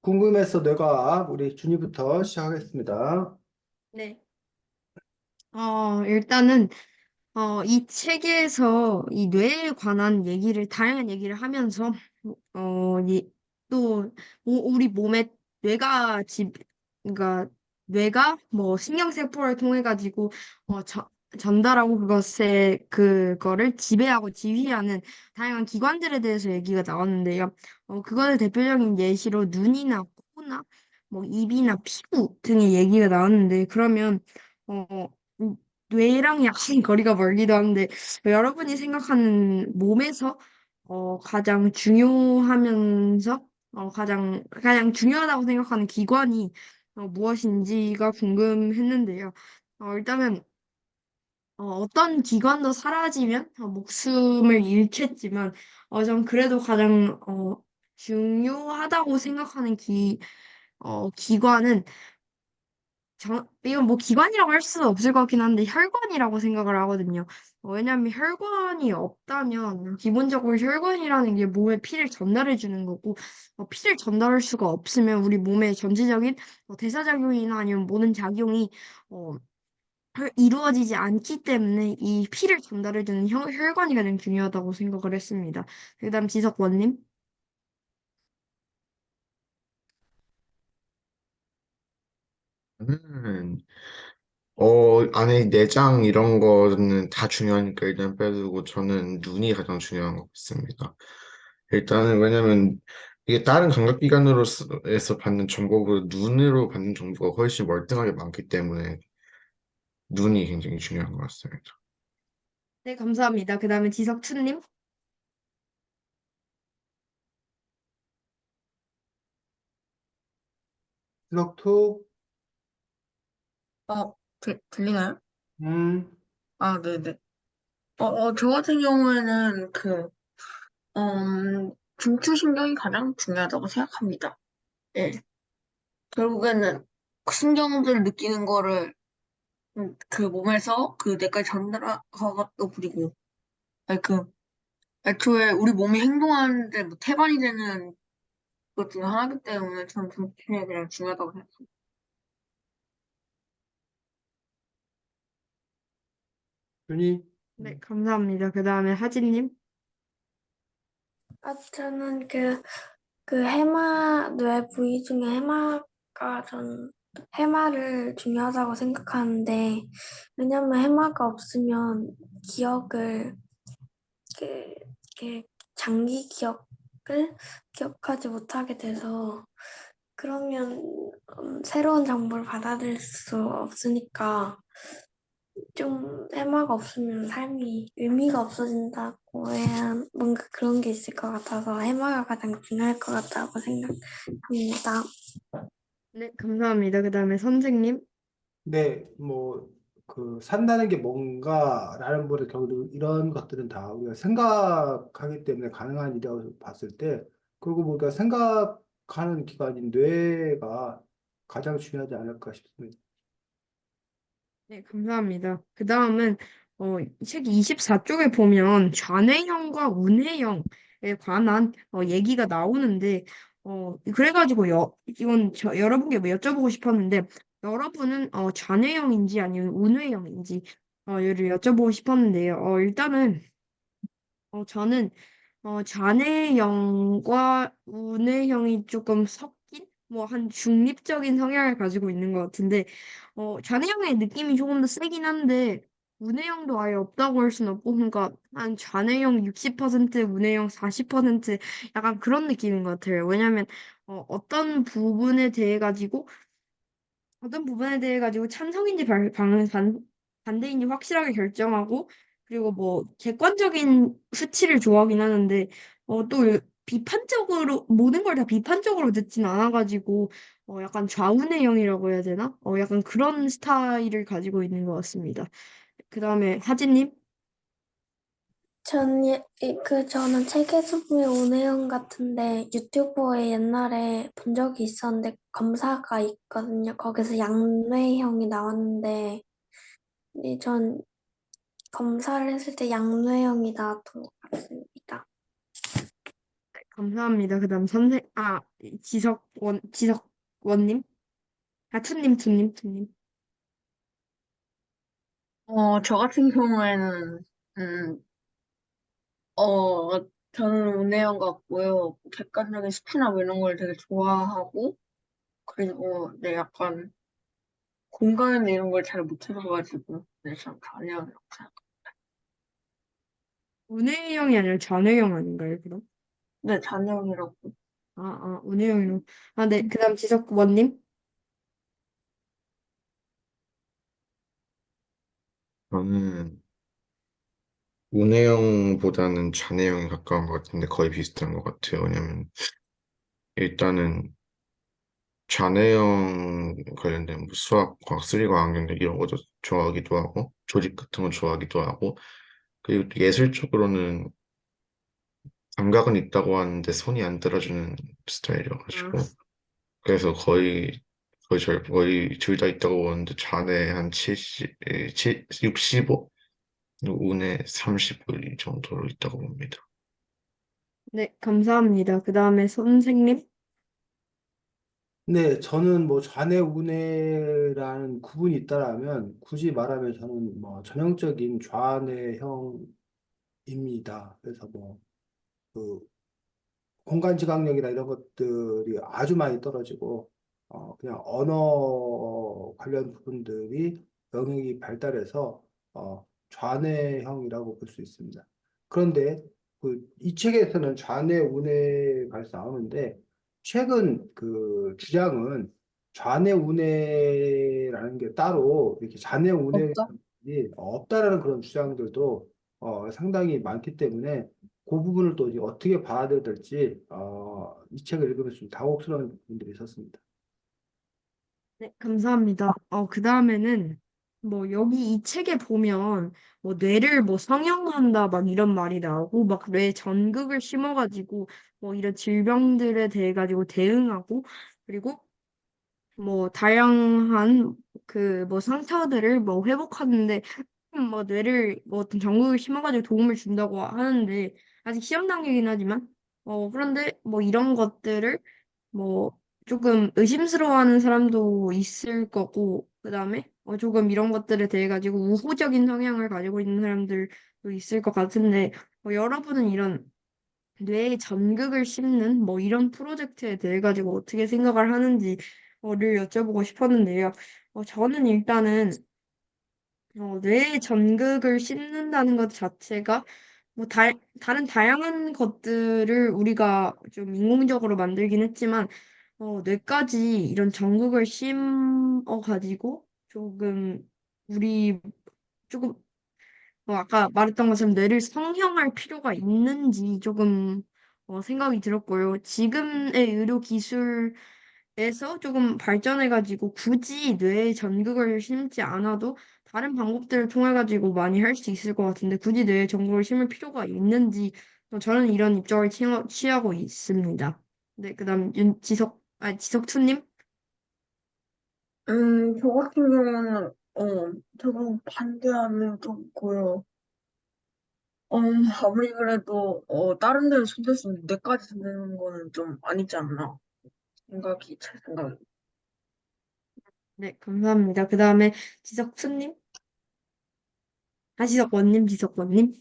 궁금해서 내가 우리 준이부터 시작하겠습니다. 네. 일단은, 이 책에서 이 뇌에 관한 얘기를, 다양한 얘기를 하면서, 또, 우리 몸에 뇌가 그러니까, 뇌가 뭐 신경세포를 통해가지고, 전달하고 그거를 지배하고 지휘하는 다양한 기관들에 대해서 얘기가 나왔는데요. 그거를 대표적인 예시로 눈이나 코나 뭐 입이나 피부 등의 얘기가 나왔는데, 그러면, 어, 음, 뇌랑 약간 거리가 멀기도 한데, 여러분이 생각하는 몸에서 가장 중요하면서 가장 중요하다고 생각하는 기관이 무엇인지가 궁금했는데요. 일단은 어떤 기관도 사라지면 목숨을 잃겠지만, 전 그래도 가장 중요하다고 생각하는 기관은 이건 뭐 기관이라고 할 수는 없을 것 같긴 한데 혈관이라고 생각을 하거든요. 왜냐하면 혈관이 없다면 기본적으로 혈관이라는 게 몸에 피를 전달해 주는 거고, 피를 전달할 수가 없으면 우리 몸의 전체적인 대사작용이나 아니면 모든 작용이 어, 이루어지지 않기 때문에 이 피를 전달해 주는 혈관이 가장 중요하다고 생각을 했습니다. 그다음 지석원님. 음, 안에 내장 이런 거는 다 중요하니까 일단 빼두고 저는 눈이 가장 중요한 것 같습니다. 일단은 왜냐면 이게 다른 감각기관으로서 받는 정보보다 눈으로 받는 정보가 훨씬 월등하게 많기 때문에 눈이 굉장히 중요한 것 같습니다. 네, 감사합니다. 그다음에 지석춘님. 슬럭투, 들리나요? 음, 아, 네네. 저 같은 경우에는 중추신경이 가장 중요하다고 생각합니다. 예. 결국에는 그 신경들 느끼는 거를 그 몸에서 그 뇌까지 전달하고 그리고 아니, 애초에 우리 몸이 행동하는데 뭐 태반이 되는 것 중에 하나이기 때문에 저는 중추신경이 그냥 중요하다고 생각합니다. 준이, 네, 감사합니다. 그다음에 하진님. 저는 그 해마, 뇌 부위 중에 해마를 중요하다고 생각하는데, 왜냐면 해마가 없으면 기억을, 그, 그 장기 기억을 기억하지 못하게 돼서, 그러면 새로운 정보를 받아들일 수 없으니까, 좀 해마가 없으면 삶이 의미가 없어진다고 해야 뭔가 그런 게 있을 것 같아서 해마가 가장 중요할 것 같다고 생각합니다. 네, 감사합니다. 그다음에 선생님. 네, 산다는 게 뭔가라는 거를 결국 이런 것들은 다 우리가 생각하기 때문에 가능한 일이라고 봤을 때, 그리고 우리가 생각하는 기관인 뇌가 가장 중요하지 않을까 싶습니다. 네, 감사합니다. 그 다음은, 이 책 24쪽에 보면 좌뇌형과 우뇌형에 관한 얘기가 나오는데, 그래가지고 이건 여러분께 뭐 여쭤보고 싶었는데, 여러분은 좌뇌형인지 아니면 우뇌형인지 얘를 여쭤보고 싶었는데요. 일단은, 저는 좌뇌형과 우뇌형이 조금 섞인 뭐 한 중립적인 성향을 가지고 있는 것 같은데, 좌뇌형의 느낌이 조금 더 세긴 한데 우뇌형도 아예 없다고 할 순 없고, 그러니까 한 좌뇌형 60% 우뇌형 40% 약간 그런 느낌인 것 같아요. 왜냐면 어떤 부분에 대해 가지고 찬성인지 반대인지 확실하게 결정하고, 그리고 뭐 객관적인 수치를 좋아하긴 하는데 또 비판적으로 모든 걸 다 비판적으로 듣진 않아가지고 약간 좌우내형이라고 해야 되나? 약간 그런 스타일을 가지고 있는 것 같습니다. 그 다음에 하진님. 저는 책에서 보면 오네영 같은데 유튜브에 옛날에 본 적이 있었는데 검사가 있거든요. 거기서 양뇌형이 나왔는데 전 검사를 했을 때 양뇌형이 나왔던 것 같습니다. 감사합니다. 그다음 지석원님? 투님. 저 같은 경우에는, 음, 저는 운해영 같고요. 객관적인 수치나 뭐 이런 걸 되게 좋아하고, 그리고 네, 약간 공간 이런 걸 잘 못해봐가지고, 네, 참 잘해요. 운해영이 아니라 잔해영 아닌가요, 그럼? 네, 잔영이라고. 운해영이로. 네. 그다음 지석원님? 저는 운해영보다는 좌뇌형에 가까운 것 같은데 거의 비슷한 것 같아요. 왜냐면 일단은 좌뇌형 관련된 뭐 수학, 과학, 수리과학, 경제 이런 거 좋아하기도 하고 조직 같은 거 좋아하기도 하고 그리고 또 예술적으로는 감각은 있다고 하는데 손이 안 따라주는 아, 스타일이어가지고 그래서 거의 둘 다 있다고 보는데 좌뇌 한 65, 운에 35 정도로 있다고 봅니다. 네, 감사합니다. 그다음에 선생님? 네, 저는 뭐 좌뇌 우뇌라는 구분이 있다라면 굳이 말하면 저는 뭐 전형적인 좌뇌형입니다. 그래서 뭐그 공간 지각력이나 이런 것들이 아주 많이 떨어지고, 그냥 언어 관련 부분들이 영역이 발달해서, 좌뇌형이라고 볼 수 있습니다. 그런데 이 책에서는 좌뇌, 우뇌가 나오는데, 최근 그 주장은 좌뇌, 우뇌라는 게 따로 이렇게 좌뇌, 우뇌가 없죠? 없다라는 그런 주장들도 상당히 많기 때문에 그 부분을 또 이제 어떻게 받아들여야 될지 이 책을 읽으면서 좀 당혹스러운 부분들이 있었습니다. 네, 감사합니다. 그다음에는 뭐 여기 이 책에 보면 뭐 뇌를 뭐 성형한다 막 이런 말이 나오고 막 뇌 전극을 심어가지고 뭐 이런 질병들에 대해 가지고 대응하고 그리고 뭐 다양한 그 뭐 상처들을 뭐 회복하는데 뭐 뇌를 뭐 어떤 전극을 심어가지고 도움을 준다고 하는데 아직 시험 단계이긴 하지만 그런데 뭐 이런 것들을 뭐 조금 의심스러워하는 사람도 있을 거고 그다음에 조금 이런 것들에 대해 가지고 우호적인 성향을 가지고 있는 사람들도 있을 것 같은데 여러분은 이런 뇌에 전극을 심는 뭐 이런 프로젝트에 대해 가지고 어떻게 생각을 하는지를 여쭤보고 싶었는데요. 저는 일단은 뇌에 전극을 심는다는 것 자체가 뭐 다른 다양한 것들을 우리가 좀 인공적으로 만들긴 했지만 뇌까지 이런 전극을 심어 가지고 조금 우리 조금 아까 말했던 것처럼 뇌를 성형할 필요가 있는지 조금 생각이 들었고요. 지금의 의료 기술에서 조금 발전해가지고 굳이 뇌에 전극을 심지 않아도 다른 방법들을 통해가지고 많이 할 수 있을 것 같은데 굳이 뇌에 전극을 심을 필요가 있는지 저는 이런 입장을 취하고 있습니다. 네, 그다음 지석투님? 저 같은 경우는, 저도 반대하는 쪽이고요. 아무리 그래도, 다른 데는 손댈 수 있는데, 내까지 손대는 거는 좀 아니지 않나. 제 생각이. 네, 감사합니다. 그다음에 지석투님? 지석원님?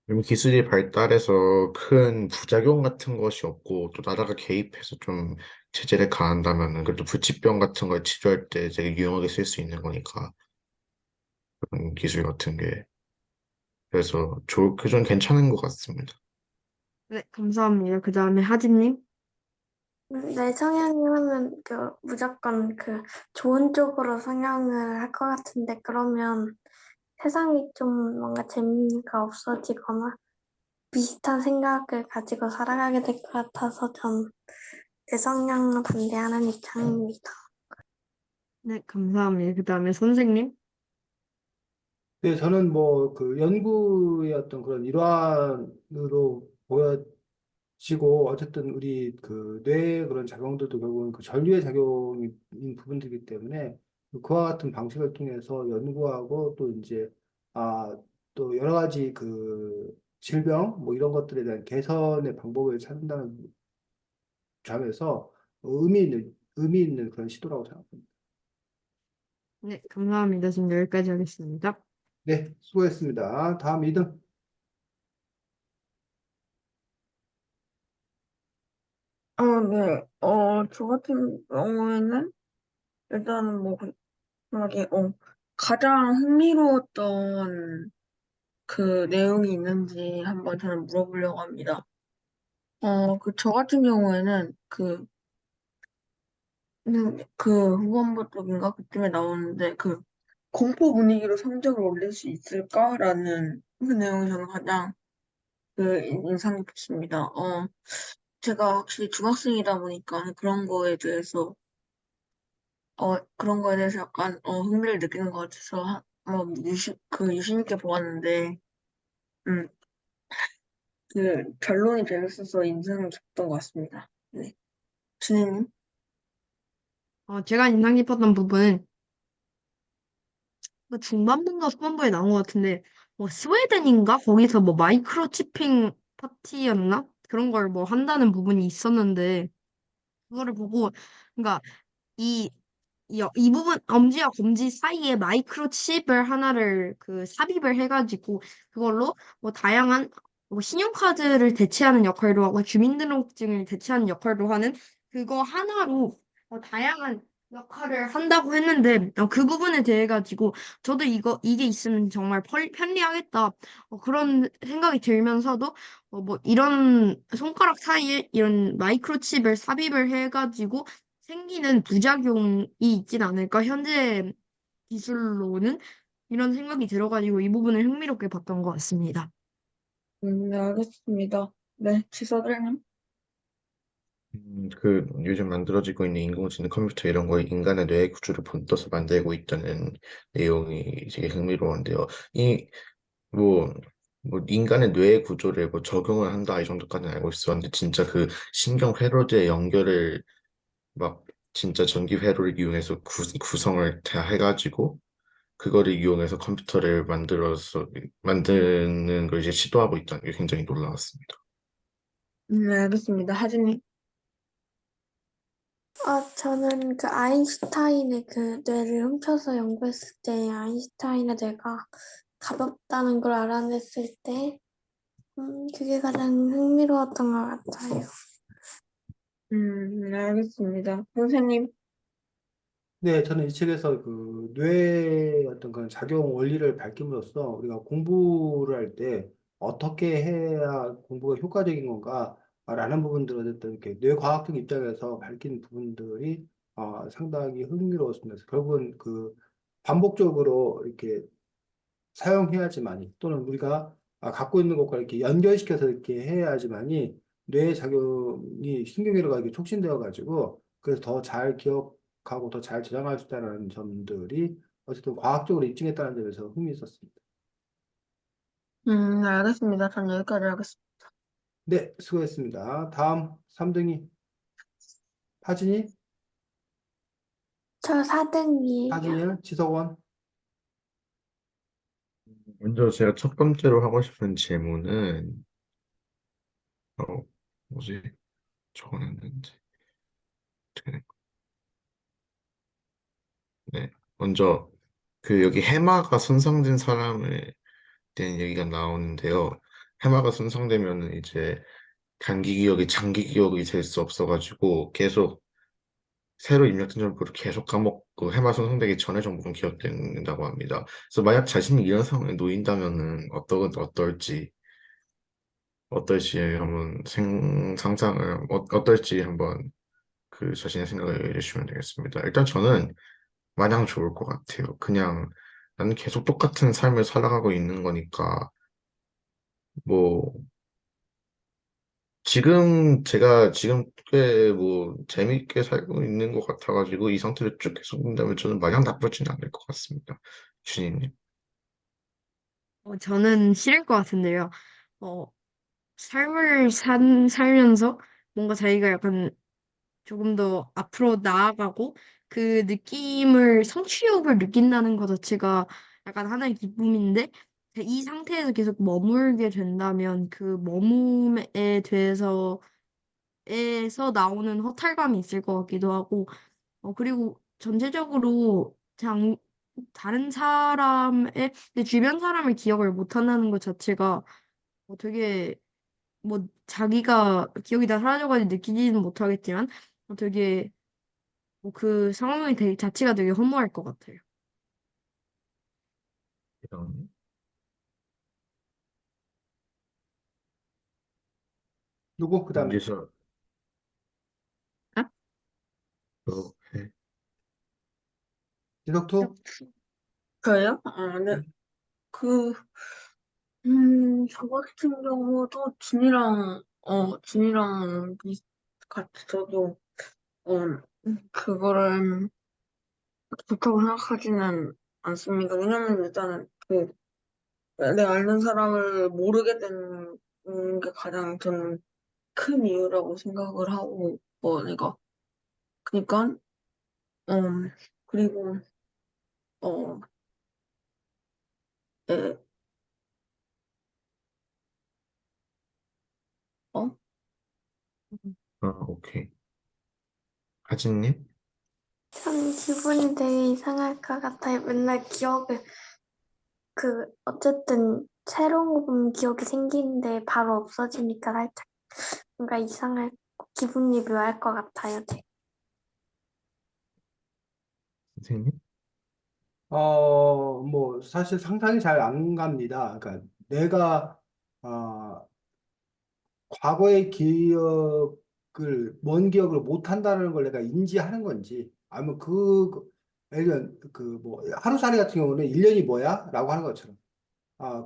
요즘 기술이 발달해서 큰 부작용 같은 것이 없고 또 나라가 개입해서 좀 제재를 가한다면은 그래도 불치병 같은 걸 치료할 때 되게 유용하게 쓸 수 있는 거니까 그런 기술 같은 게 그래서 그좀 괜찮은 것 같습니다. 네, 감사합니다. 그다음에 하진님? 내 성향이라면 무조건 좋은 쪽으로 성향을 할 것 같은데 그러면 세상이 좀 뭔가 재미가 없어지거나 비슷한 생각을 가지고 살아가게 될 것 같아서 전 내 성향을 반대하는 입장입니다. 네, 감사합니다. 그다음에 선생님? 네, 저는 뭐 그 연구의 어떤 그런 일환으로 보여지고 어쨌든 우리 그 뇌의 그런 작용들도 결국은 그 전류의 작용인 부분들이기 때문에 그와 같은 방식을 통해서 연구하고 또 이제 또 여러 가지 그 질병 뭐 이런 것들에 대한 개선의 방법을 찾는다는 점에서 의미 있는 그런 시도라고 생각합니다. 네, 감사합니다. 지금 여기까지 하겠습니다. 네, 수고했습니다. 다음 2등. 네. 저 같은 경우에는 일단은 뭐, 만약에, 가장 흥미로웠던 그 내용이 있는지 한번 저는 물어보려고 합니다. 저 같은 경우에는 그 후반부 쪽인가? 그쯤에 나오는데, 공포 분위기로 성적을 올릴 수 있을까라는 그 내용이 저는 가장 인상 깊었습니다. 제가 확실히 중학생이다 보니까 그런 거에 대해서 약간, 흥미를 느끼는 것 같아서, 유심 있게 보았는데, 음, 결론이 재밌어서 인상 깊었던 것 같습니다. 네. 주님. 제가 인상 깊었던 부분은 그 중반부인가 후반부에 나온 것 같은데, 뭐 스웨덴인가? 거기서 뭐 마이크로치핑 파티였나? 그런 걸 뭐 한다는 부분이 있었는데, 그거를 보고, 그러니까 이, 이 부분, 엄지와 검지 사이에 마이크로칩을 하나를 삽입을 해가지고, 그걸로 뭐 다양한, 뭐 신용카드를 대체하는 역할도 하고, 주민등록증을 대체하는 역할도 하는 그거 하나로 다양한 역할을 한다고 했는데, 그 부분에 대해 가지고, 저도 이게 있으면 정말 편리하겠다. 그런 생각이 들면서도, 뭐 이런 손가락 사이에 이런 마이크로칩을 삽입을 해가지고, 생기는 부작용이 있진 않을까? 현재 기술로는 이런 생각이 들어가지고 이 부분을 흥미롭게 봤던 것 같습니다. 네, 알겠습니다. 네, 지사들님. 그 요즘 만들어지고 있는 인공지능 컴퓨터 이런 거에 인간의 뇌 구조를 본떠서 만들고 있다는 내용이 되게 흥미로운데요. 뭐, 뭐 인간의 뇌 구조를 뭐 적용을 한다 이 정도까지는 알고 있었는데 진짜 그 신경 회로제 연결을 막 진짜 전기 회로를 이용해서 구성을 다 해가지고 그거를 이용해서 컴퓨터를 만드는 걸 이제 시도하고 있다는 게 굉장히 놀라웠습니다. 네, 알겠습니다. 하진님. 저는 그 아인슈타인의 그 뇌를 훔쳐서 연구했을 때 아인슈타인의 뇌가 가볍다는 걸 알아냈을 때, 그게 가장 흥미로웠던 것 같아요. 네, 알겠습니다. 선생님. 네, 저는 이 책에서 그 뇌의 어떤 그런 작용 원리를 밝힘으로써 우리가 공부를 할 때 어떻게 해야 공부가 효과적인 건가라는 부분들을 어쨌든 이렇게 뇌과학적 입장에서 밝힌 부분들이 상당히 흥미로웠습니다. 그래서 결국은 반복적으로 이렇게 사용해야지만이 또는 우리가 갖고 있는 것과 이렇게 연결시켜서 이렇게 해야지만이 뇌의 작용이 신경회로가 이렇게 촉진되어 가지고 그래서 더 잘 기억하고 더 잘 저장할 수 있다는 점들이 어쨌든 과학적으로 입증했다는 점에서 흥미있었습니다. 네, 알겠습니다. 전 여기까지 하겠습니다. 네, 수고했습니다. 다음 3등이 하진이, 저 4등이에요. 하진이요, 지석원. 먼저 제가 첫 번째로 하고 싶은 질문은 뭐지? 적어놨는지. 네. 먼저 여기 해마가 손상된 사람에 대한 얘기가 나오는데요. 해마가 손상되면은 이제 단기 기억이 장기 기억이 될 수 없어가지고 계속 새로 입력된 정보를 계속 까먹고 해마 손상되기 전에 정보는 기억된다고 합니다. 그래서 만약 자신이 이런 상황에 놓인다면은 어떨지 한번 상상을 어떨지 한번 그 자신의 생각을 해주시면 되겠습니다. 일단 저는 마냥 좋을 것 같아요. 그냥 나는 계속 똑같은 삶을 살아가고 있는 거니까 뭐 제가 지금 꽤 뭐 재밌게 살고 있는 것 같아가지고 이 상태를 쭉 계속 된다면 저는 마냥 나쁘진 않을 것 같습니다. 주인님. 저는 싫을 것 같은데요. 어, 살면서 뭔가 자기가 약간 조금 더 앞으로 나아가고 성취욕을 느낀다는 것 자체가 약간 하나의 기쁨인데 이 상태에서 계속 머물게 된다면 그 머움에 대해서 에서 나오는 허탈감이 있을 것 같기도 하고, 그리고 전체적으로 다른 내 주변 사람의 기억을 못 한다는 것 자체가 되게, 뭐, 자기가 기억이 다 사라져가지고 느끼지는 못하겠지만, 되게, 그 상황이 자체가 되게 허무할 것 같아요. 이런 누구 그다음에 여기서 아? 이렇게 지석투? 저요? 아, 네. 그, 저 같은 경우도 진이랑 같이 저도, 어, 그거를 좋다고 생각하지는 않습니다. 왜냐면 일단은 내 알는 사람을 모르게 되는 게 가장 저는 큰 이유라고 생각을 하고, 내가. 그니까, 그리고, 어, 예, 어? 오케이. 하진님? 참 기분이 되게 이상할 것 같아요. 맨날 어쨌든 새로운 거 보면 기억이 생기는데 바로 없어지니까 살짝 뭔가 기분이 묘할 것 같아요. 선생님? 뭐 사실 상상이 잘 안 갑니다. 그러니까 내가 과거의 먼 기억을 못 한다는 걸 내가 인지하는 건지, 아니면 예를 들면 뭐 하루살이 같은 경우는 1년이 뭐야? 라고 하는 것처럼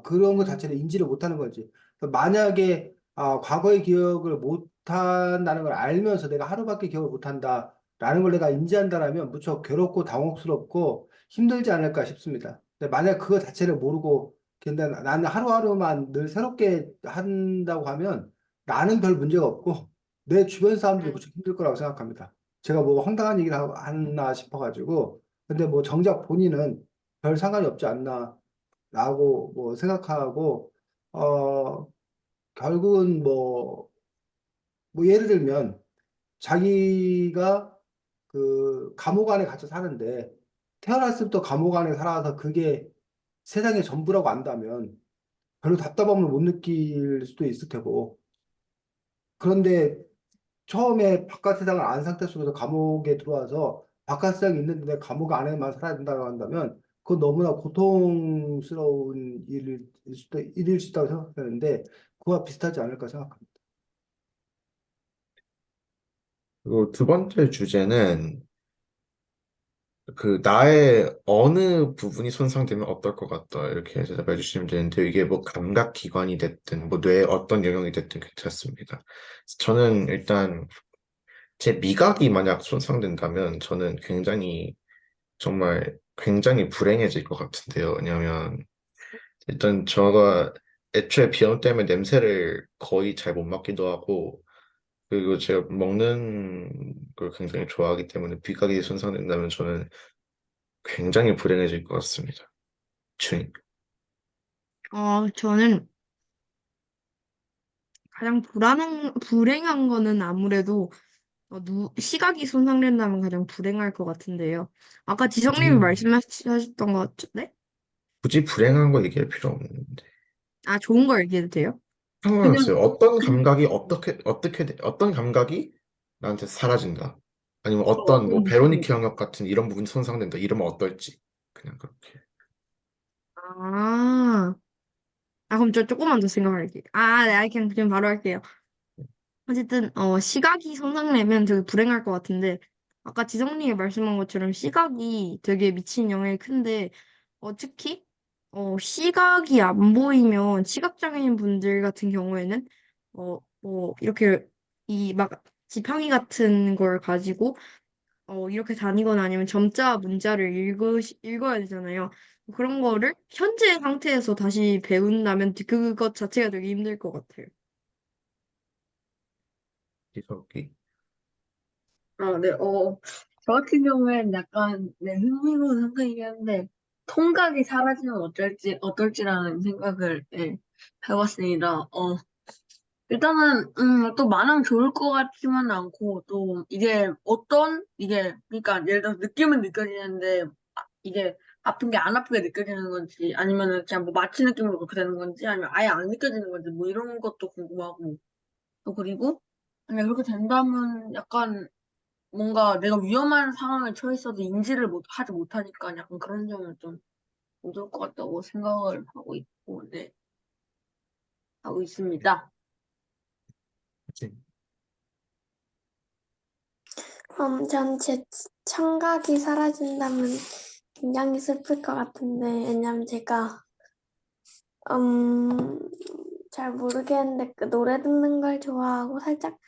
그런 것 자체를 인지를 못하는 거지. 그러니까 만약에 과거의 기억을 못한다는 걸 알면서 내가 하루밖에 기억을 못한다라는 걸 내가 인지한다라면 무척 괴롭고 당혹스럽고 힘들지 않을까 싶습니다. 근데 만약 그거 자체를 모르고 그냥 나는 하루하루만 늘 새롭게 한다고 하면 나는 별 문제가 없고 내 주변 사람들이 무척 힘들 거라고 생각합니다. 제가 뭐 황당한 얘기를 하나 싶어가지고 근데 뭐 정작 본인은 별 상관이 없지 않나 라고 뭐 생각하고 어 결국은 뭐 예를 들면 자기가 그 감옥 안에 갇혀 사는데 태어났을 때부터 감옥 안에 살아서 그게 세상의 전부라고 안다면 별로 답답함을 못 느낄 수도 있을 테고 그런데 처음에 바깥 세상을 아는 상태 속에서 감옥에 들어와서 바깥 세상이 있는데 내가 감옥 안에만 살아야 된다고 한다면 그건 너무나 고통스러운 일일 수 있다고 생각하는데 그와 비슷하지 않을까 생각합니다. 그리고 두 번째 주제는 나의 어느 부분이 손상되면 어떨 것 같다. 이렇게 대답해 주시면 되는데, 이게 뭐 감각기관이 됐든, 뭐 뇌의 어떤 영역이 됐든 괜찮습니다. 저는 일단 제 미각이 만약 손상된다면 저는 정말 굉장히 불행해질 것 같은데요. 왜냐하면 일단 제가 애초에 비염 때문에 냄새를 거의 잘 못 맡기도 하고, 그리고 제가 먹는 걸 굉장히 좋아하기 때문에 미각이 손상된다면 저는 굉장히 불행해질 것 같습니다. 중. 저는 가장 불행한 거는 아무래도 시각이 손상된다면 가장 불행할 것 같은데요. 아까 지성님이 굳이, 말씀하셨던 것 같은데? 굳이 불행한 거 얘기할 필요 없는데. 좋은 거 얘기해도 돼요? 그냥, 상관없어요. 어떤 감각이 나한테 사라진다. 아니면 어떤 뭐 어떤 느낌이, 베로니카 영역 같은 이런 부분이 손상된다. 이러면 어떨지. 그냥 그렇게. 아, 그럼 저 조금만 더 생각할게요. 네, 그냥 바로 할게요. 어쨌든, 시각이 손상되면 되게 불행할 것 같은데, 아까 지성님이 말씀한 것처럼 시각이 되게 미친 영향이 큰데, 특히, 시각이 안 보이면 시각장애인 분들 같은 경우에는, 이렇게, 막, 지팡이 같은 걸 가지고, 이렇게 다니거나 아니면 점자 문자를 읽어야 되잖아요. 그런 거를 현재 상태에서 다시 배운다면 그것 자체가 되게 힘들 것 같아요. 이석기. 네, 저 같은 경우에는 약간, 네, 흥미로운 생각이긴 한데, 통각이 사라지면 어떨지라는 생각을, 예, 해봤습니다. 일단은, 또 마냥 좋을 것 같지만은 않고, 또, 그러니까, 예를 들어서 느낌은 느껴지는데, 이게 아픈 게 안 아프게 느껴지는 건지, 아니면은 그냥 뭐 마취 느낌으로 그렇게 되는 건지, 아니면 아예 안 느껴지는 건지, 뭐 이런 것도 궁금하고, 또 그리고, 만약 그렇게 된다면 약간 뭔가 내가 위험한 상황에 처했어도 인지를 하지 못하니까 약간 그런 점은 좀 무서울 것 같다고 생각을 하고 있고, 네, 하고 있습니다. 전 제 청각이 사라진다면 굉장히 슬플 것 같은데, 왜냐면 제가, 잘 모르겠는데, 그 노래 듣는 걸 좋아하고 살짝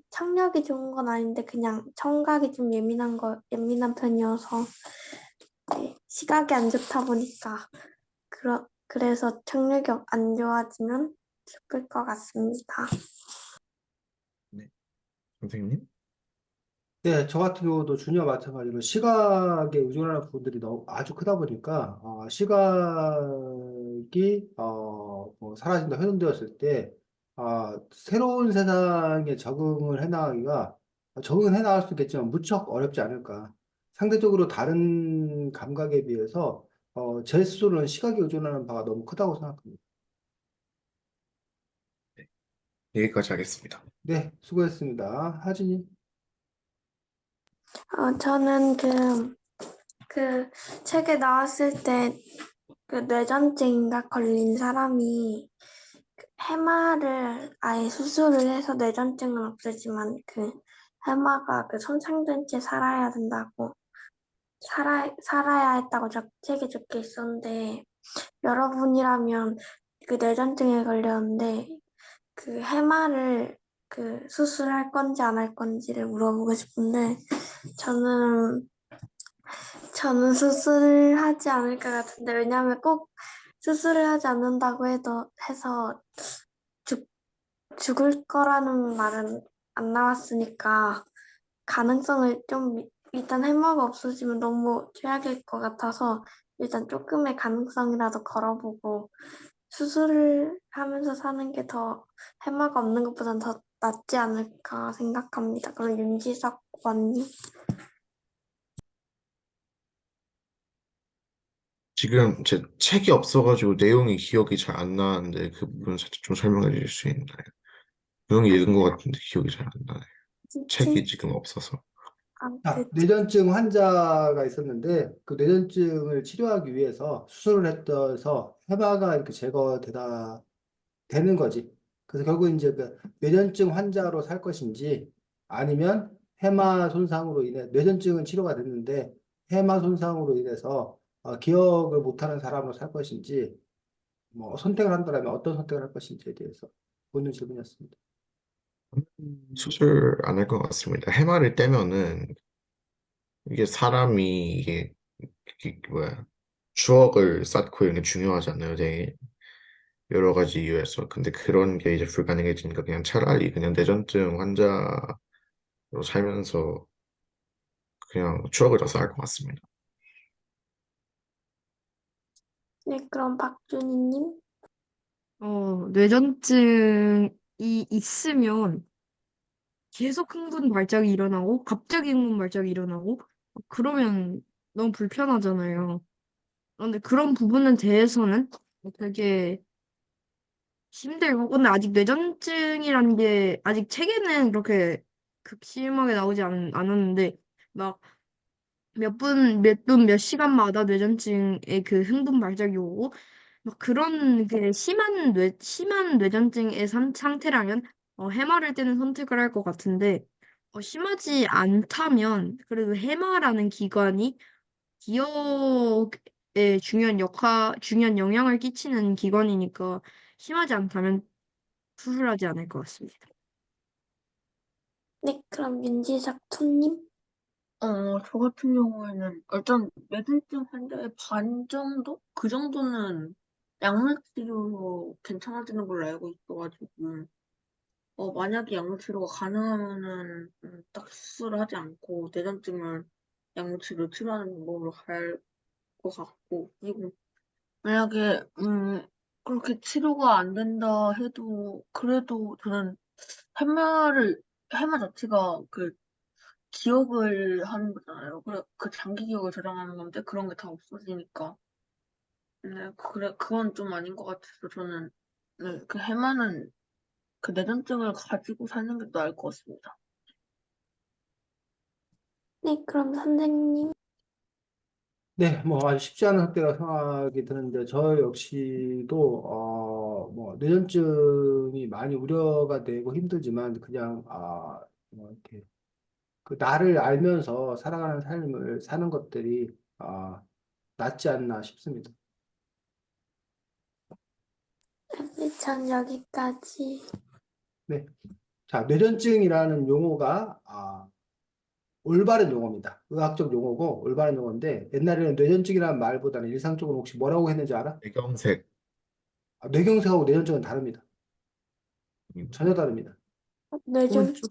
청력이 좋은 건 아닌데, 그냥 청각이 좀 예민한 편이어서, 네, 시각이 안 좋다 보니까, 그래서 청력이 안 좋아지면 슬플 것 같습니다. 네. 선생님? 네, 저 같은 경우도 준이와 마찬가지로 시각에 의존하는 부분들이 아주 크다 보니까 시각이 뭐 사라진다 훼손되었을 때 새로운 세상에 적응은 해나갈 수 있겠지만 무척 어렵지 않을까. 상대적으로 다른 감각에 비해서 제 스스로는 시각에 의존하는 바가 너무 크다고 생각합니다. 여기까지 하겠습니다. 네, 수고했습니다. 하진이. 저는 그 책에 나왔을 때 그 뇌전증인가 걸린 사람이 그 해마를 아예 수술을 해서 뇌전증은 없애지만 그 해마가 그 손상된 채 살아야 했다고 책에 적혀 있었는데 여러분이라면 그 뇌전증에 걸렸는데 그 해마를 그 수술할 건지 안 할 건지를 물어보고 싶은데 저는 저는 수술을 하지 않을 것 같은데, 왜냐하면 꼭 수술을 하지 않는다고 해서 죽, 죽을 거라는 말은 안 나왔으니까, 가능성을 일단 해마가 없어지면 너무 최악일 것 같아서, 일단 조금의 가능성이라도 걸어보고, 수술을 하면서 사는 게 해마가 없는 것보단 더 낫지 않을까 생각합니다. 그럼 윤지석 원님. 지금 제 책이 없어가지고 내용이 기억이 잘 안 나는데 그 부분 살짝 좀 설명해 주실 수 있나요? 분명히 읽은 것 같은데 기억이 잘 안 나네. 책이 지금 없어서. 뇌전증 환자가 있었는데 그 뇌전증을 치료하기 위해서 수술을 했어서 해마가 이렇게 제거되다 되는 거지. 그래서 결국 이제 그 뇌전증 환자로 살 것인지 아니면 해마 손상으로 인해 뇌전증은 치료가 됐는데 해마 손상으로 인해서 기억을 못하는 사람으로 살 것인지 뭐 선택을 한다면 어떤 선택을 할 것인지에 대해서 묻는 질문이었습니다. 수술 안 할 것 같습니다. 해마를 떼면은 이게 사람이 이게 뭐야 추억을 쌓고 이런 게 중요하잖아요. 되게 여러 가지 이유에서. 근데 그런 게 이제 불가능해지니까 그냥 차라리 그냥 뇌전증 환자로 살면서 그냥 추억을 더 쌓을 것 같습니다. 네, 그럼 박준희님. 뇌전증이 있으면 계속 흥분 발작이 일어나고, 갑자기 흥분 발작이 일어나고, 그러면 너무 불편하잖아요. 그런데 그런 부분에 대해서는 되게 힘들고, 근데 아직 뇌전증이라는 게, 아직 책에는 그렇게 극심하게 나오지 않았는데, 막 몇 시간마다 뇌전증의 그 흥분 발작이 오고, 막 그런 그 심한 뇌전증의 상태라면, 해마를 떼는 선택을 할 것 같은데, 심하지 않다면, 그래도 해마라는 기관이 기억에 중요한 영향을 끼치는 기관이니까, 심하지 않다면 수술하지 않을 것 같습니다. 네, 그럼 윤지석 투님. 저 같은 경우에는 일단 뇌전증 환자의 반 정도? 그 정도는 약물 치료로 괜찮아지는 걸로 알고 있어가지고, 만약에 약물 치료가 가능하면은 딱 수술을 하지 않고 뇌전증을 양치를 치료하는 방법으로 갈 것 같고, 그리고 만약에 그렇게 치료가 안 된다 해도 그래도 저는 해마 자체가 그 기억을 하는 거잖아요. 그래 그 장기 기억을 저장하는 건데 그런 게 다 없어지니까 네, 그래 그건 좀 아닌 것 같아서 저는 네, 그 해마는 그 뇌전증을 가지고 사는 게 나을 것 같습니다. 네, 그럼 선생님. 네, 뭐 아주 쉽지 않은 학대라 생각이 드는데 저 역시도 뭐 뇌전증이 많이 우려가 되고 힘들지만 그냥 뭐 이렇게 그 나를 알면서 살아가는 삶을 사는 것들이 낫지 않나 싶습니다. 네, 전 여기까지. 네, 자 뇌전증이라는 용어가 올바른 용어입니다. 의학적 용어고 올바른 용어인데 옛날에는 뇌전증이라는 말보다는 일상적으로 혹시 뭐라고 했는지 알아? 뇌경색. 뇌경색하고 뇌전증은 다릅니다. 전혀 다릅니다. 뇌좀 뭐죠?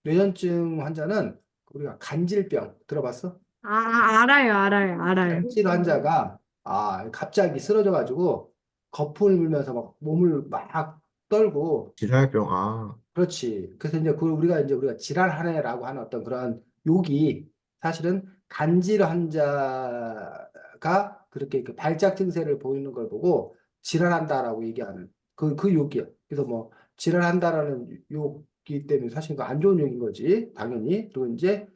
뇌전증 환자는 우리가 간질병 들어봤어? 알아요, 알아요, 알아요. 간질 환자가 갑자기 쓰러져 가지고 거품을 물면서 막 몸을 막 떨고 질환병, 그렇지. 그래서 이제 우리가 질환하네라고 하는 어떤 그런 욕이 사실은 간질 환자가 그렇게 그 발작 증세를 보이는 걸 보고 질환한다라고 얘기하는 그 욕이야. 그래서 뭐 질환한다라는 욕이기 때문에 사실 그 안 좋은 욕인 거지. 당연히. 그리고 이제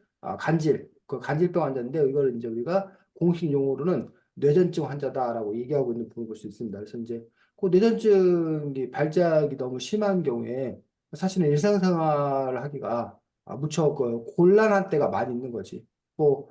그 간질병 환자인데 이걸 이제 우리가 공식 용어로는 뇌전증 환자다라고 얘기하고 있는 부분을 볼 수 있습니다. 그래서 이제 그 뇌전증이 발작이 너무 심한 경우에 사실은 일상생활을 하기가 무척 곤란한 때가 많이 있는 거지. 뭐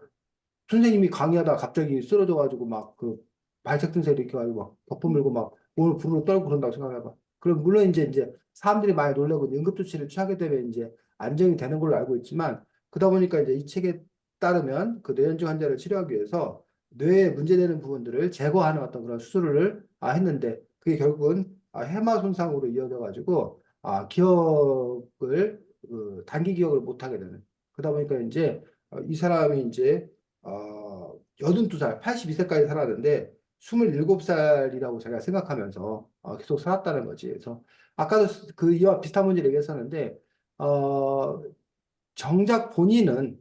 선생님이 강의하다가 갑자기 쓰러져가지고 막 그 발작 증세를 일으켜가지고 막 거품 물고 막 몸을 부르르 떨고 그런다고 생각해봐. 그럼 물론 이제 사람들이 많이 놀라고 응급조치를 취하게 되면 이제 안정이 되는 걸로 알고 있지만 그러다 보니까 이제 이 책에 따르면 그 뇌전증 환자를 치료하기 위해서 뇌에 문제되는 부분들을 제거하는 어떤 그런 수술을 했는데 그게 결국은 해마 손상으로 이어져 가지고 기억을 단기 기억을 못 하게 되는. 그러다 보니까 이제 이 사람이 이제 82살, 82세까지 살았는데 27살이라고 제가 생각하면서 계속 살았다는 거지. 그래서 아까도 이와 비슷한 문제를 얘기했었는데 어, 정작 본인은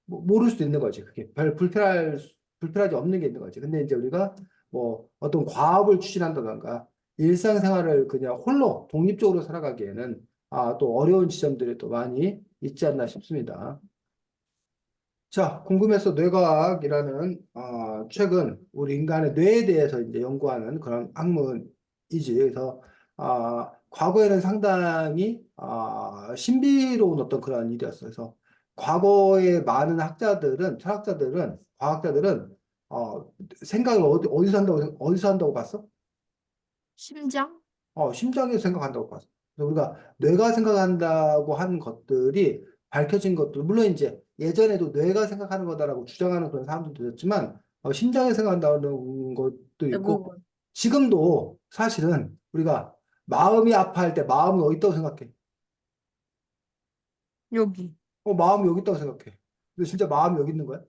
모를 수도 있는 거지. 그게 별 불편하지 없는 게 있는 거지. 근데 이제 우리가 뭐 어떤 과업을 추진한다던가 일상생활을 그냥 홀로 독립적으로 살아가기에는 또 어려운 지점들이 또 많이 있지 않나 싶습니다. 자, 궁금해서 뇌과학이라는 최근 우리 인간의 뇌에 대해서 이제 연구하는 그런 학문이지. 그래서 과거에는 상당히 신비로운 어떤 그런 일이었어요. 그래서 과거에 많은 철학자들은, 과학자들은 생각을 어디서 한다고 봤어? 심장? 심장에서 생각한다고 봤어. 그래서 우리가 뇌가 생각한다고 한 것들이 밝혀진 것도, 물론 이제 예전에도 뇌가 생각하는 거다라고 주장하는 그런 사람들도 있었지만, 심장이 생각한다는 것도 있고, 대부분. 지금도 사실은 우리가 마음이 아파할 때 마음이 어디 있다고 생각해? 여기. 마음이 여기 있다고 생각해. 근데 진짜 마음이 여기 있는 거야?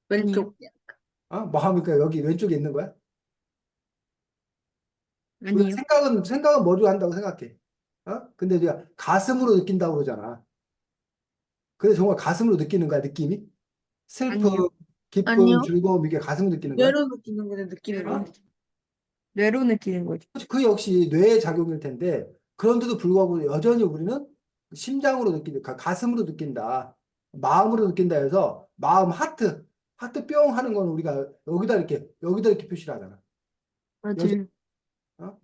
아니요. 왼쪽. 마음이 그냥 여기 왼쪽에 있는 거야? 우리가 아니요. 생각은 머리로 한다고 생각해. 근데 우리가 가슴으로 느낀다고 그러잖아. 근데 정말 가슴으로 느끼는 거야, 느낌이? 슬픔, 아니요. 기쁨, 아니요. 즐거움, 이게 가슴으로 느끼는 거야? 뇌로 느끼는 거는 느끼는 뇌로, 거야. 뇌로 느끼는 거죠. 그 역시 뇌의 작용일 텐데, 그런데도 불구하고 여전히 우리는 심장으로 가슴으로 느낀다. 마음으로 느낀다 해서, 하트 뿅 하는 건 우리가 여기다 이렇게 표시를 하잖아. 여전히, 맞아요. 어?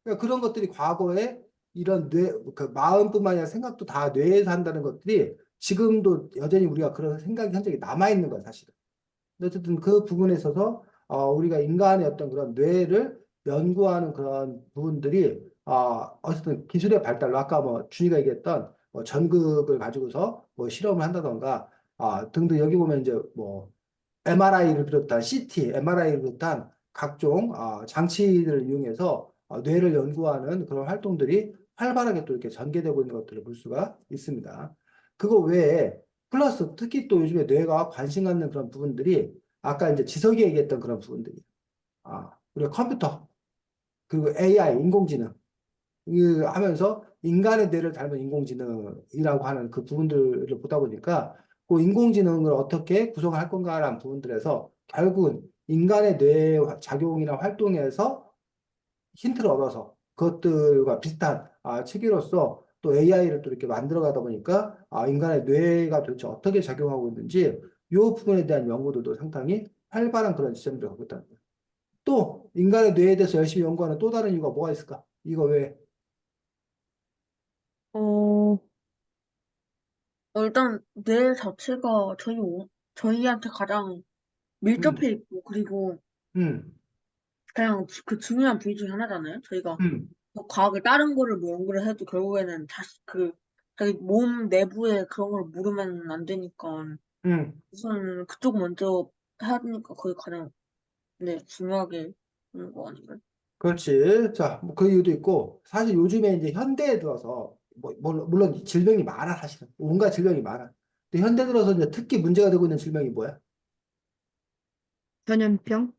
그러니까 그런 것들이 과거에 이런 그 마음뿐만 아니라 생각도 다 뇌에서 한다는 것들이 지금도 여전히 우리가 그런 생각이 현저히 남아있는 거야, 사실은. 어쨌든 그 부분에 있어서 우리가 인간의 어떤 그런 뇌를 연구하는 그런 부분들이 어쨌든 기술의 발달로 아까 뭐 준이가 얘기했던 뭐 전극을 가지고서 뭐 실험을 한다던가 등등 여기 보면 이제 뭐 MRI를 비롯한 CT, MRI를 비롯한 각종 장치들을 이용해서 뇌를 연구하는 그런 활동들이 활발하게 또 이렇게 전개되고 있는 것들을 볼 수가 있습니다. 그거 외에 플러스 특히 또 요즘에 뇌가 관심 갖는 그런 부분들이 아까 이제 지석이 얘기했던 그런 부분들이 우리가 컴퓨터 그리고 AI 인공지능 하면서 인간의 뇌를 닮은 인공지능이라고 하는 그 부분들을 보다 보니까 그 인공지능을 어떻게 구성할 건가라는 부분들에서 결국은 인간의 뇌 작용이나 활동에서 힌트를 얻어서 그것들과 비슷한 체계로서 또 AI를 또 이렇게 만들어 가다 보니까 인간의 뇌가 도대체 어떻게 작용하고 있는지 이 부분에 대한 연구들도 상당히 활발한 그런 지점들을 갖고 있다는 거예요. 또 인간의 뇌에 대해서 열심히 연구하는 또 다른 이유가 뭐가 있을까? 이거 왜? 어, 일단 뇌 자체가 저희한테 가장 음, 밀접해 있고, 그리고 음, 그냥 그 중요한 부위 중에 하나잖아요. 저희가 음, 뭐 과학을 다른 거를 뭐 연구를 해도 결국에는 다시 자기 몸 내부에 그런 걸 모르면 안 되니까 음. 우선 그쪽 먼저 해야 되니까 그게 가장 네, 중요하게 보는 거 아닌가요? 그렇지. 자, 뭐 그 이유도 있고, 사실 요즘에 이제 현대에 들어서, 물론 질병이 많아, 사실은. 온갖 질병이 많아. 근데 현대 들어서 이제 특히 문제가 되고 있는 질병이 뭐야? 전염병?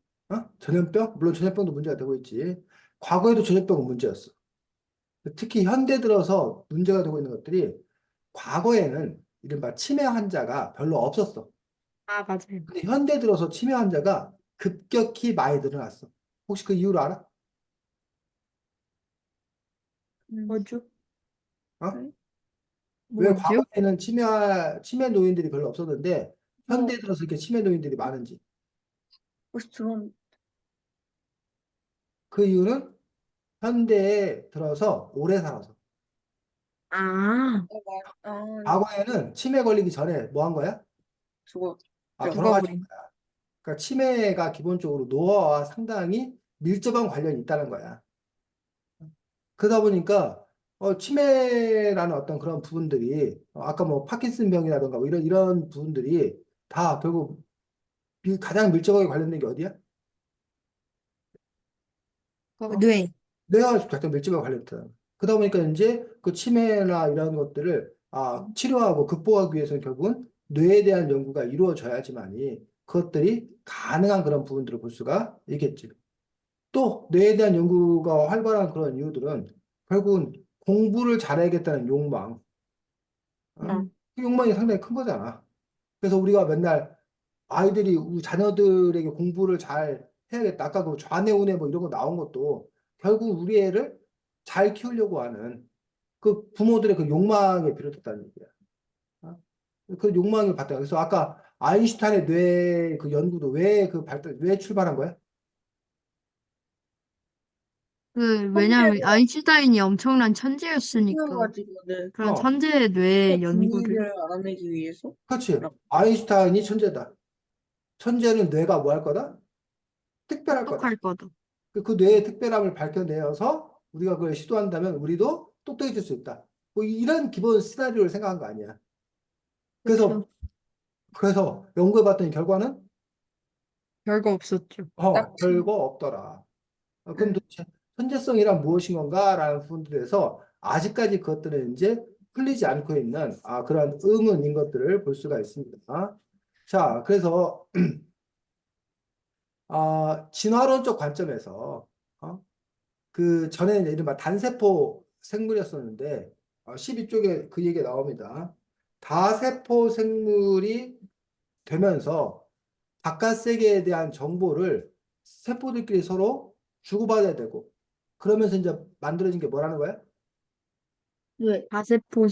전염병? 물론 전염병도 문제가 되고 있지. 과거에도 전염병은 문제였어. 특히 현대 들어서 문제가 되고 있는 것들이 과거에는 이른바 치매 환자가 별로 없었어. 아, 맞아요. 근데 현대 들어서 치매 환자가 급격히 많이 늘어났어. 혹시 그 이유를 알아? 뭐죠? 어? 네. 왜 뭐죠? 과거에는 치매 노인들이 별로 없었는데 어, 현대에 들어서 이렇게 치매 노인들이 많은지. 혹시 들어온, 그 이유는 현대에 들어서 오래 살아서. 아, 아, 과거에는 치매 걸리기 전에 뭐 한 거야? 저거, 돌아가신 죽어버린. 거야. 그러니까 치매가 기본적으로 노화와 상당히 밀접한 관련이 있다는 거야. 그러다 보니까 치매라는 어떤 그런 부분들이 아까 뭐 파킨슨병이라든가 뭐 이런 부분들이 다 결국 가장 밀접하게 관련된 게 어디야? 어? 뇌. 뇌와 가장 밀접하게 관련됐다. 그러다 보니까 이제 그 치매나 이런 것들을 치료하고 극복하기 위해서는 결국은 뇌에 대한 연구가 이루어져야지만이 그것들이 가능한 그런 부분들을 볼 수가 있겠지. 또 뇌에 대한 연구가 활발한 그런 이유들은 결국은 공부를 잘해야겠다는 욕망, 아, 음, 그 욕망이 상당히 큰 거잖아. 그래서 우리가 맨날 아이들이 우리 자녀들에게 공부를 잘 해야겠다. 아까 그 좌뇌우뇌 뭐 이런 거 나온 것도 결국 우리 애를 잘 키우려고 하는 그 부모들의 그 욕망에 비롯했다는 얘기야. 어? 그 욕망을 봤다. 그래서 아까 아인슈타인의 뇌 그 연구도 왜 출발한 거야? 왜냐면 천재가 아인슈타인이 엄청난 천재였으니까 생겨가지고, 네, 그런 어, 천재의 뇌 연구를 비밀을 알아내기 위해서? 그렇지. 라고. 아인슈타인이 천재다. 천재는 뇌가 뭐 할 거다? 특별할 거다. 똑똑할 거다. 그 뇌의 특별함을 밝혀내어서 우리가 그걸 시도한다면 우리도 똑똑해질 수 있다. 뭐 이런 기본 시나리오를 생각한 거 아니야. 그래서 그렇죠. 연구해 봤더니 결과는 별거 없었죠. 딱히, 별거 없더라. 그럼 음, 도대체 천재성이란 무엇인 건가라는 부분들에서 아직까지 그것들은 이제 풀리지 않고 있는 그런 의문인 것들을 볼 수가 있습니다. 자, 그래서 진화론적 관점에서 그 전에는 이른바 단세포 생물이었었는데 12쪽에 그 얘기가 나옵니다. 다세포 생물이 되면서 바깥 세계에 대한 정보를 세포들끼리 서로 주고받아야 되고 그러면서 이제 만들어진 게 뭐라는 거야? 네, 가세포,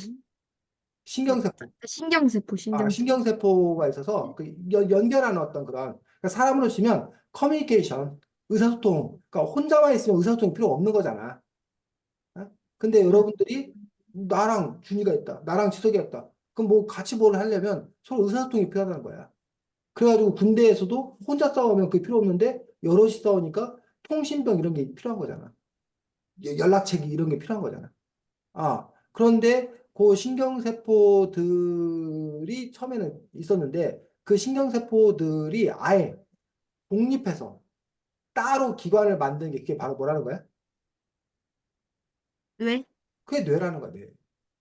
신경세포. 신경세포. 신경세포가 있어서 그 연결하는 어떤 그런 그러니까 사람으로 치면 커뮤니케이션, 의사소통. 그러니까 혼자만 있으면 의사소통이 필요 없는 거잖아. 어? 근데 음, 여러분들이 나랑 준이가 있다. 나랑 지석이가 있다. 그럼 뭐 같이 뭘 하려면 서로 의사소통이 필요하다는 거야. 그래가지고 군대에서도 혼자 싸우면 그게 필요 없는데 여럿이 싸우니까 통신병 이런 게 필요한 거잖아. 연락체기 이런 게 필요한 거잖아. 그런데 그 신경세포들이 처음에는 있었는데 그 신경세포들이 아예 독립해서 따로 기관을 만드는 게 그게 바로 뭐라는 거야? 뇌? 그게 뇌라는 거야, 뇌.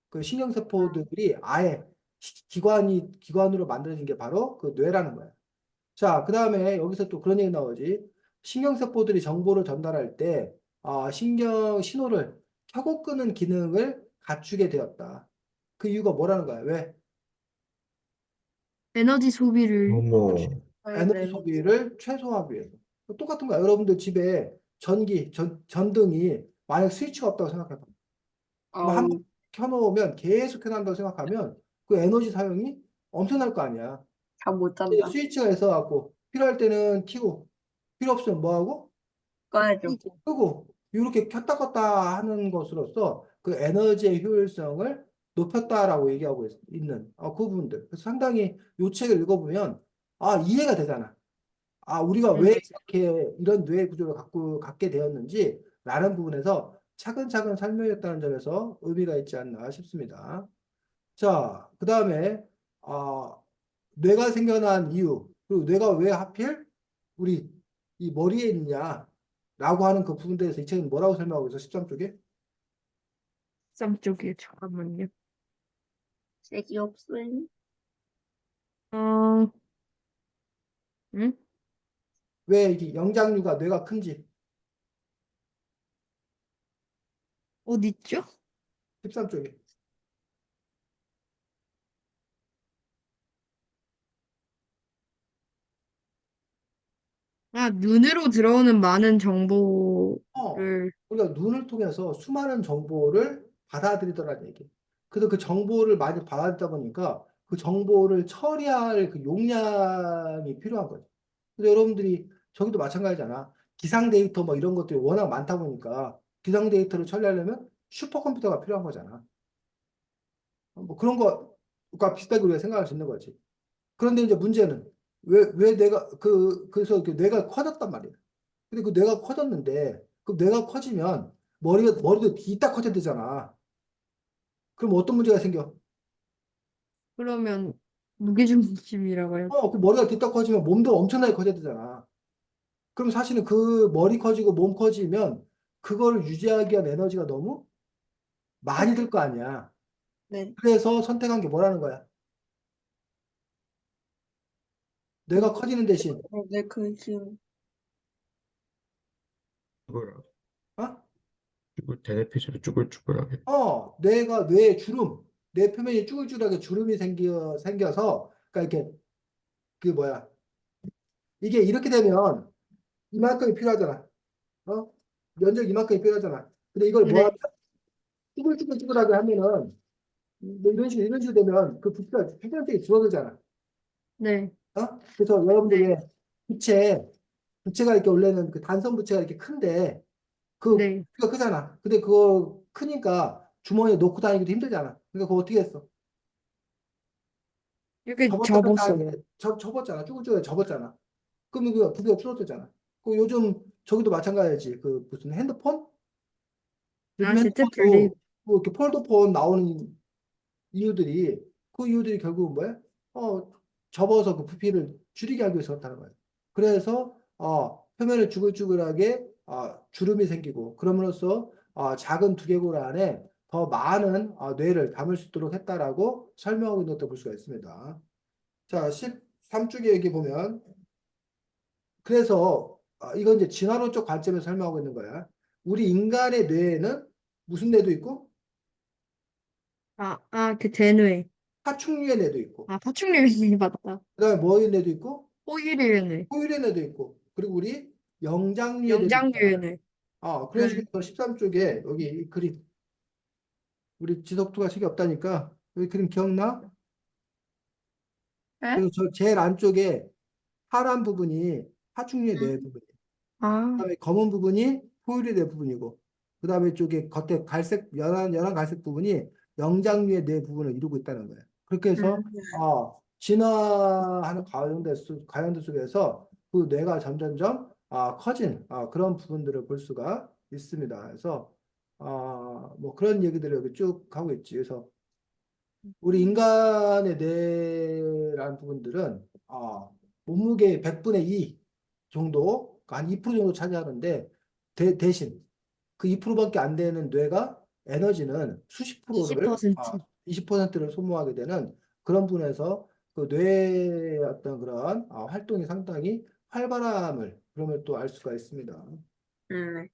그 신경세포들이 아예 기관으로 만들어진 게 바로 그 뇌라는 거야. 자, 그 다음에 여기서 또 그런 얘기 나오지. 신경세포들이 정보를 전달할 때 신경 신호를 켜고 끄는 기능을 갖추게 되었다. 그 이유가 뭐라는 거야? 왜? 에너지 소비를 어머, 에너지 네. 소비를 최소화하기 위해서. 똑같은 거야. 여러분들 집에 전등이 만약 스위치가 없다고 생각해봐. 그럼 한 번 켜놓으면 계속 켜놓는다고 생각하면 그 에너지 사용이 엄청날 거 아니야. 잠 못 근데 잔다. 스위치가 있어갖고 필요할 때는 켜고 필요 없으면 뭐 하고? 꺼야죠. 끄고 이렇게 켰다 껐다 하는 것으로써 그 에너지의 효율성을 높였다라고 얘기하고 있는 그 부분들. 그래서 상당히 이 책을 읽어보면 이해가 되잖아. 우리가 왜 이렇게 이런 뇌 구조를 갖게 되었는지 라는 부분에서 차근차근 설명했다는 점에서 의미가 있지 않나 싶습니다. 자, 그 다음에 뇌가 생겨난 이유, 그리고 뇌가 왜 하필 우리 이 머리에 있느냐라고 하는 그 부분에 대해서 이 책은 뭐라고 설명하고 있어? 13쪽에? 쌈 쪽이에요. 잠깐만요. 색이 없음. 어, 응? 왜 이게 영장류가 뇌가 큰지 어디 있죠? 13쪽에. 눈으로 들어오는 많은 어, 정보를, 우리가 눈을 통해서 수많은 정보를 받아들이더라는 얘기. 그래서 그 정보를 많이 받아들이다 보니까 그 정보를 처리할 그 용량이 필요한 거죠. 근데 여러분들이 저기도 마찬가지잖아. 기상 데이터 뭐 이런 것들이 워낙 많다 보니까 기상 데이터를 처리하려면 슈퍼컴퓨터가 필요한 거잖아. 뭐 그런 거가 비슷하게 우리가 생각할 수 있는 거지. 그런데 이제 문제는 왜 내가 그래서 이렇게 뇌가 커졌단 말이야. 근데 그 뇌가 커졌는데 그 뇌가 커지면 머리도 이따 커져야 되잖아. 그럼 어떤 문제가 생겨? 그러면 무게중심이라고 해요. 그 머리가 뒤딱 커지면 몸도 엄청나게 커져야 되잖아. 그럼 사실은 그 머리 커지고 몸 커지면 그거를 유지하기 위한 에너지가 너무 많이 들 거 아니야. 네. 그래서 선택한 게 뭐라는 거야? 뇌가 커지는 대신 네, 그 지금 죽어라. 어? 대뇌피셜이 쭈글쭈글하게. 뇌의 주름, 뇌 표면이 쭈글쭈글하게 주름이 생겨서 그러니까 이렇게 그 뭐야? 이게 이렇게 되면 이만큼이 필요하잖아. 어? 면적 이만큼이 필요하잖아. 근데 이걸 뭐 하면 네, 쭈글쭈글쭈글하게 하면은 뭐 이런 식으로 되면 그 부피가 팽창력이 줄어들잖아. 네, 그래서 여러분들 네, 왜 부채가 이렇게 원래는 그 단선 부채가 이렇게 큰데 그 네. 부피가 크잖아. 근데 그거 크니까 주머니에 놓고 다니기도 힘들잖아. 그러니까 그거 어떻게 했어? 이렇게 접었다 폈다 접었어요. 하게 접었잖아. 쭈글쭈글 접었잖아. 그러면 그 부피가 줄어들잖아. 그 요즘 저기도 마찬가지지. 그 무슨 핸드폰? 요즘 Z 플립. 핸드폰도 뭐 이렇게 폴더폰 나오는 그 이유들이 결국은 뭐야? 접어서 그 부피를 줄이게 하기 위해서 그렇다는 거예요. 그래서 표면을 쭈글쭈글하게 주름이 생기고 그럼으로써 작은 두개골 안에 더 많은 뇌를 담을 수 있도록 했다라고 설명하고 있는 것도 볼 수가 있습니다. 자, 13쪽에 여기 보면 그래서 이건 이제 진화론적 관점에서 설명하고 있는 거야. 우리 인간의 뇌에는 무슨 뇌도 있고 그 대뇌. 파충류의 뇌도 있고 파충류의 맞다. 그다음에 뭐의 뇌도 있고 호일의 뇌. 포유류의 뇌도 있고 그리고 우리 영장류의 뇌도 영장류의 있잖아. 뇌. 그런 네, 식으로 13쪽에 여기 이 그림 우리 지석투가 책이 없다니까 여기 그림 기억나? 네? 그래서 저 제일 안쪽에 파란 부분이 파충류의 뇌 부분. 아, 그다음에 검은 부분이 포유류의 뇌 부분이고 그다음에 쪽에 겉에 연한 갈색 부분이 영장류의 뇌 부분을 이루고 있다는 거예요. 그렇게 해서 진화하는 과정들 속에서 그 뇌가 점점점 커진 그런 부분들을 볼 수가 있습니다. 그래서 뭐 그런 얘기들을 여기 쭉 하고 있지. 그래서 우리 인간의 뇌라는 부분들은 몸무게의 100분의 2 정도, 한 2% 정도 차지하는데 대신 그 2%밖에 안 되는 뇌가 에너지는 수십 프로를 20%. 20%를 소모하게 되는 그런 부분에서 그 뇌의 어떤 그런 활동이 상당히 활발함을 그러면 또 알 수가 있습니다. 네.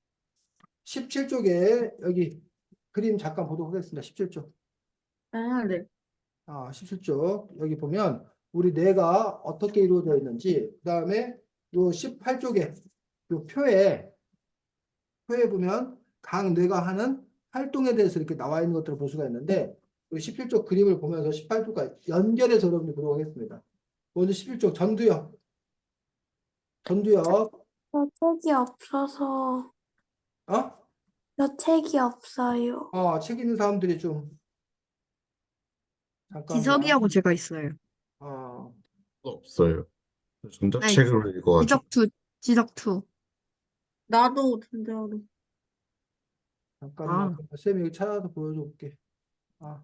17쪽에 여기 그림 잠깐 보도록 하겠습니다. 17쪽. 아, 네. 17쪽 여기 보면 우리 뇌가 어떻게 이루어져 있는지 그다음에 요 18쪽에 요 표에 보면 각 뇌가 하는 활동에 대해서 이렇게 나와 있는 것들을 볼 수가 있는데 17쪽 그림을 보면서 18쪽과 연결해서 여러분들 보도록 하겠습니다. 먼저 11쪽 전두엽. 저 책이 없어서, 어? 저 책이 없어요. 책 있는 사람들이 좀 잠깐만. 지석이하고 제가 있어요. 어, 없어요. 전도 아니, 책을 읽어가지고. 지석2. 나도 진짜로. 잠깐만. 아, 쌤이 여기 찾아서 보여줄게. 아,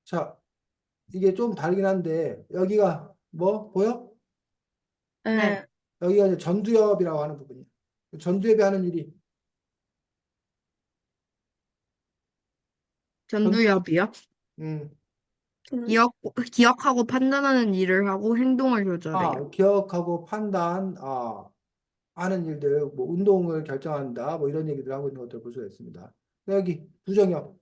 자, 이게 좀 다르긴 한데 여기가 뭐 보여? 네. 네. 여기가 이제 전두엽이라고 하는 부분이야. 전두엽이 하는 일이 전, 전두엽이요? 음, 기억하고 판단하는 일을 하고 행동을 조절해요. 기억하고 판단, 하는 일들, 뭐 운동을 결정한다, 뭐 이런 얘기들 하고 있는 것들 볼 수가 있습니다. 여기 부정엽,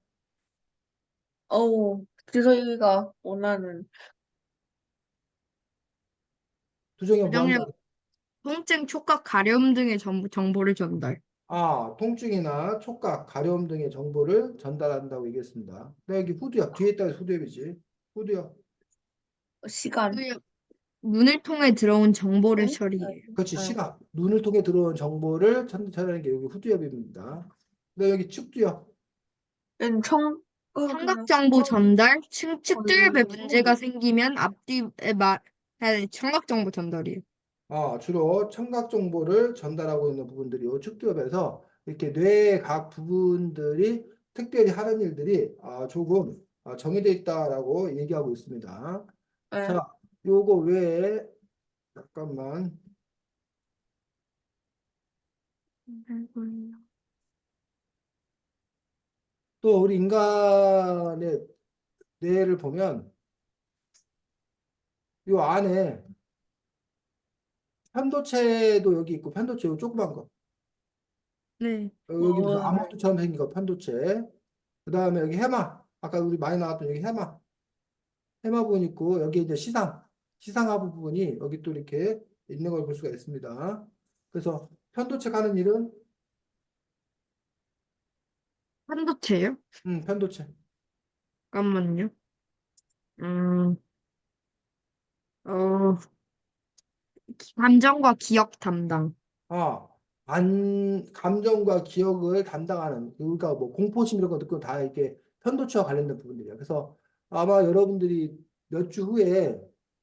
지성이가 원하는. 부정엽 뭐 한다? 부정력, 통증, 촉각, 가려움 등의 정보를 전달. 통증이나 촉각, 가려움 등의 정보를 전달한다고 얘기했습니다. 여기 후두엽, 뒤에 있다 후두엽이지. 후두엽, 시간. 전두엽, 눈을 통해 들어온 정보를 응? 처리해요. 그렇지, 아, 시각, 눈을 통해 들어온 정보를 전달하는 게 여기 후두엽입니다. 여기 측두엽, 얘는 청각 그냥 정보 전달, 측두엽에 문제가 어, 생기면 앞뒤에 청각 정보 전달이에요. 주로 청각 정보를 전달하고 있는 부분들이 이 측두엽에서 이렇게 뇌의 각 부분들이 특별히 하는 일들이 조금 정해져 있다라고 얘기하고 있습니다. 네. 자, 요거 외에 잠깐만 또 우리 인간의 뇌를 보면 요 안에 편도체도 여기 있고 편도체 요 조그만 거 네. 여기 무슨 네. 아몬드처럼 생긴 거 편도체 그 다음에 여기 해마 아까 우리 많이 나왔던 여기 해마 부분 있고 여기 이제 시상하부 부분이 여기 또 이렇게 있는 걸 볼 수가 있습니다. 그래서 편도체가 하는 일은 한도체요? 편도체 잠깐만요. 음, 어, 감정과 기억 담당. 아, 감정과 기억을 담당하는, 그러니까 뭐 공포심 이런 거 듣고 다 이렇게 편도체와 관련된 부분들이에요. 그래서 아마 여러분들이 몇 주 후에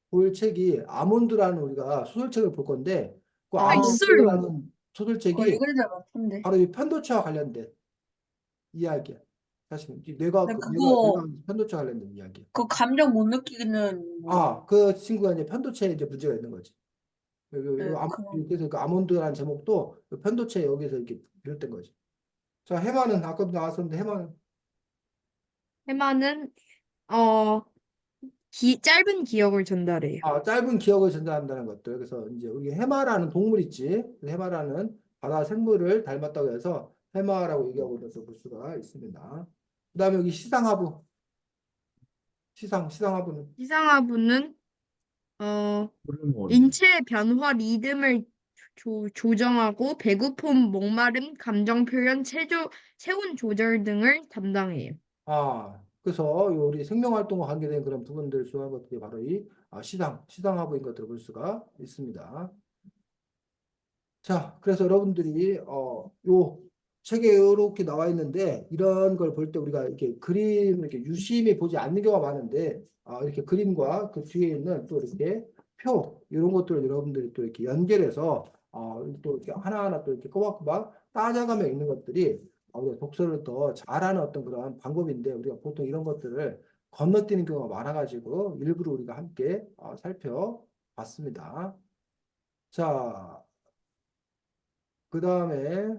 볼 책이 아몬드라는 우리가 소설책을 볼 건데, 그 어, 있어요. 아몬드라는 소설책이 읽은 적 같은데. 바로 이 편도체와 관련된 이야기야. 사실 이 근데 그거, 뇌가 편도체와 관련된 이야기야. 그 감정 못 느끼는, 그 친구가 이제 편도체에 이제 문제가 있는 거지. 네, 그런. 그래서 그 아몬드라는 제목도 그 편도체 여기서 이렇게 비롯된 거지. 자, 해마는 아까도 나왔었는데 해마는 해마는, 짧은 기억을 전달해요. 짧은 기억을 전달한다는 것들. 그래서 이제 우리 해마라는 동물 있지. 그 해마라는 바다 생물을 닮았다고 해서 해마라고 얘기하고 있어서 볼 수가 있습니다. 그다음에 여기 시상하부. 시상하부는 이상화부는, 어, 호르몬. 인체의 변화 리듬을 조정하고 배고픔, 목마름, 감정 표현, 체온 조절 등을 담당해요. 그래서 우리 생명활동과 관계된 그런 부분들 수행한 것들이 바로 이 시상하부인 것들을 볼 수가 있습니다. 자, 그래서 여러분들이 요 책에 이렇게 나와 있는데 이런 걸 볼 때 우리가 이렇게 그림 이렇게 유심히 보지 않는 경우가 많은데 이렇게 그림과 그 뒤에 있는 또 이렇게 표 이런 것들을 여러분들이 또 이렇게 연결해서 또 이렇게 하나하나 또 이렇게 꼬박꼬박 따져가며 읽는 것들이 우리가 독서를 더 잘하는 어떤 그런 방법인데 우리가 보통 이런 것들을 건너뛰는 경우가 많아가지고 일부러 우리가 함께 살펴봤습니다. 자, 그 다음에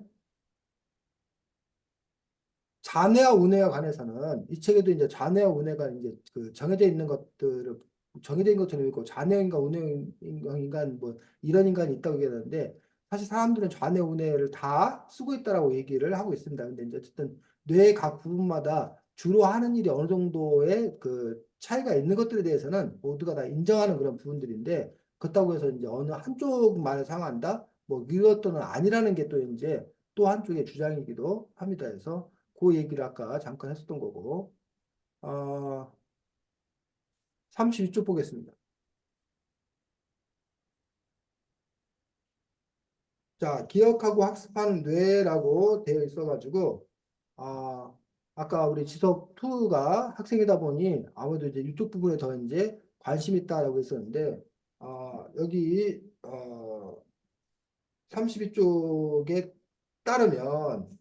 잔해와 운해에 관해서는 이 책에도 이제 잔해와 운해가 이제 그 정해져 있는 것들을 정해져 있는 것처럼 있고 잔해인가 운해인가 뭐 이런 인간이 있다고 얘기하는데 사실 사람들은 잔해 운해를 다 쓰고 있다라고 얘기를 하고 있습니다. 근데 이제 어쨌든 뇌의 각 부분마다 주로 하는 일이 어느 정도의 그 차이가 있는 것들에 대해서는 모두가 다 인정하는 그런 부분들인데 그렇다고 해서 이제 어느 한쪽만을 상한다 뭐 이것들은 아니라는 게 또 이제 또 한쪽의 주장이기도 합니다. 그래서 그 얘기를 아까 잠깐 했었던 거고, 32쪽 보겠습니다. 자, 기억하고 학습하는 뇌라고 되어 있어가지고, 아, 아까 우리 지석 2가 학생이다 보니 아무래도 이제 이쪽 부분에 더 이제 관심 있다라고 했었는데, 여기, 32쪽에 따르면,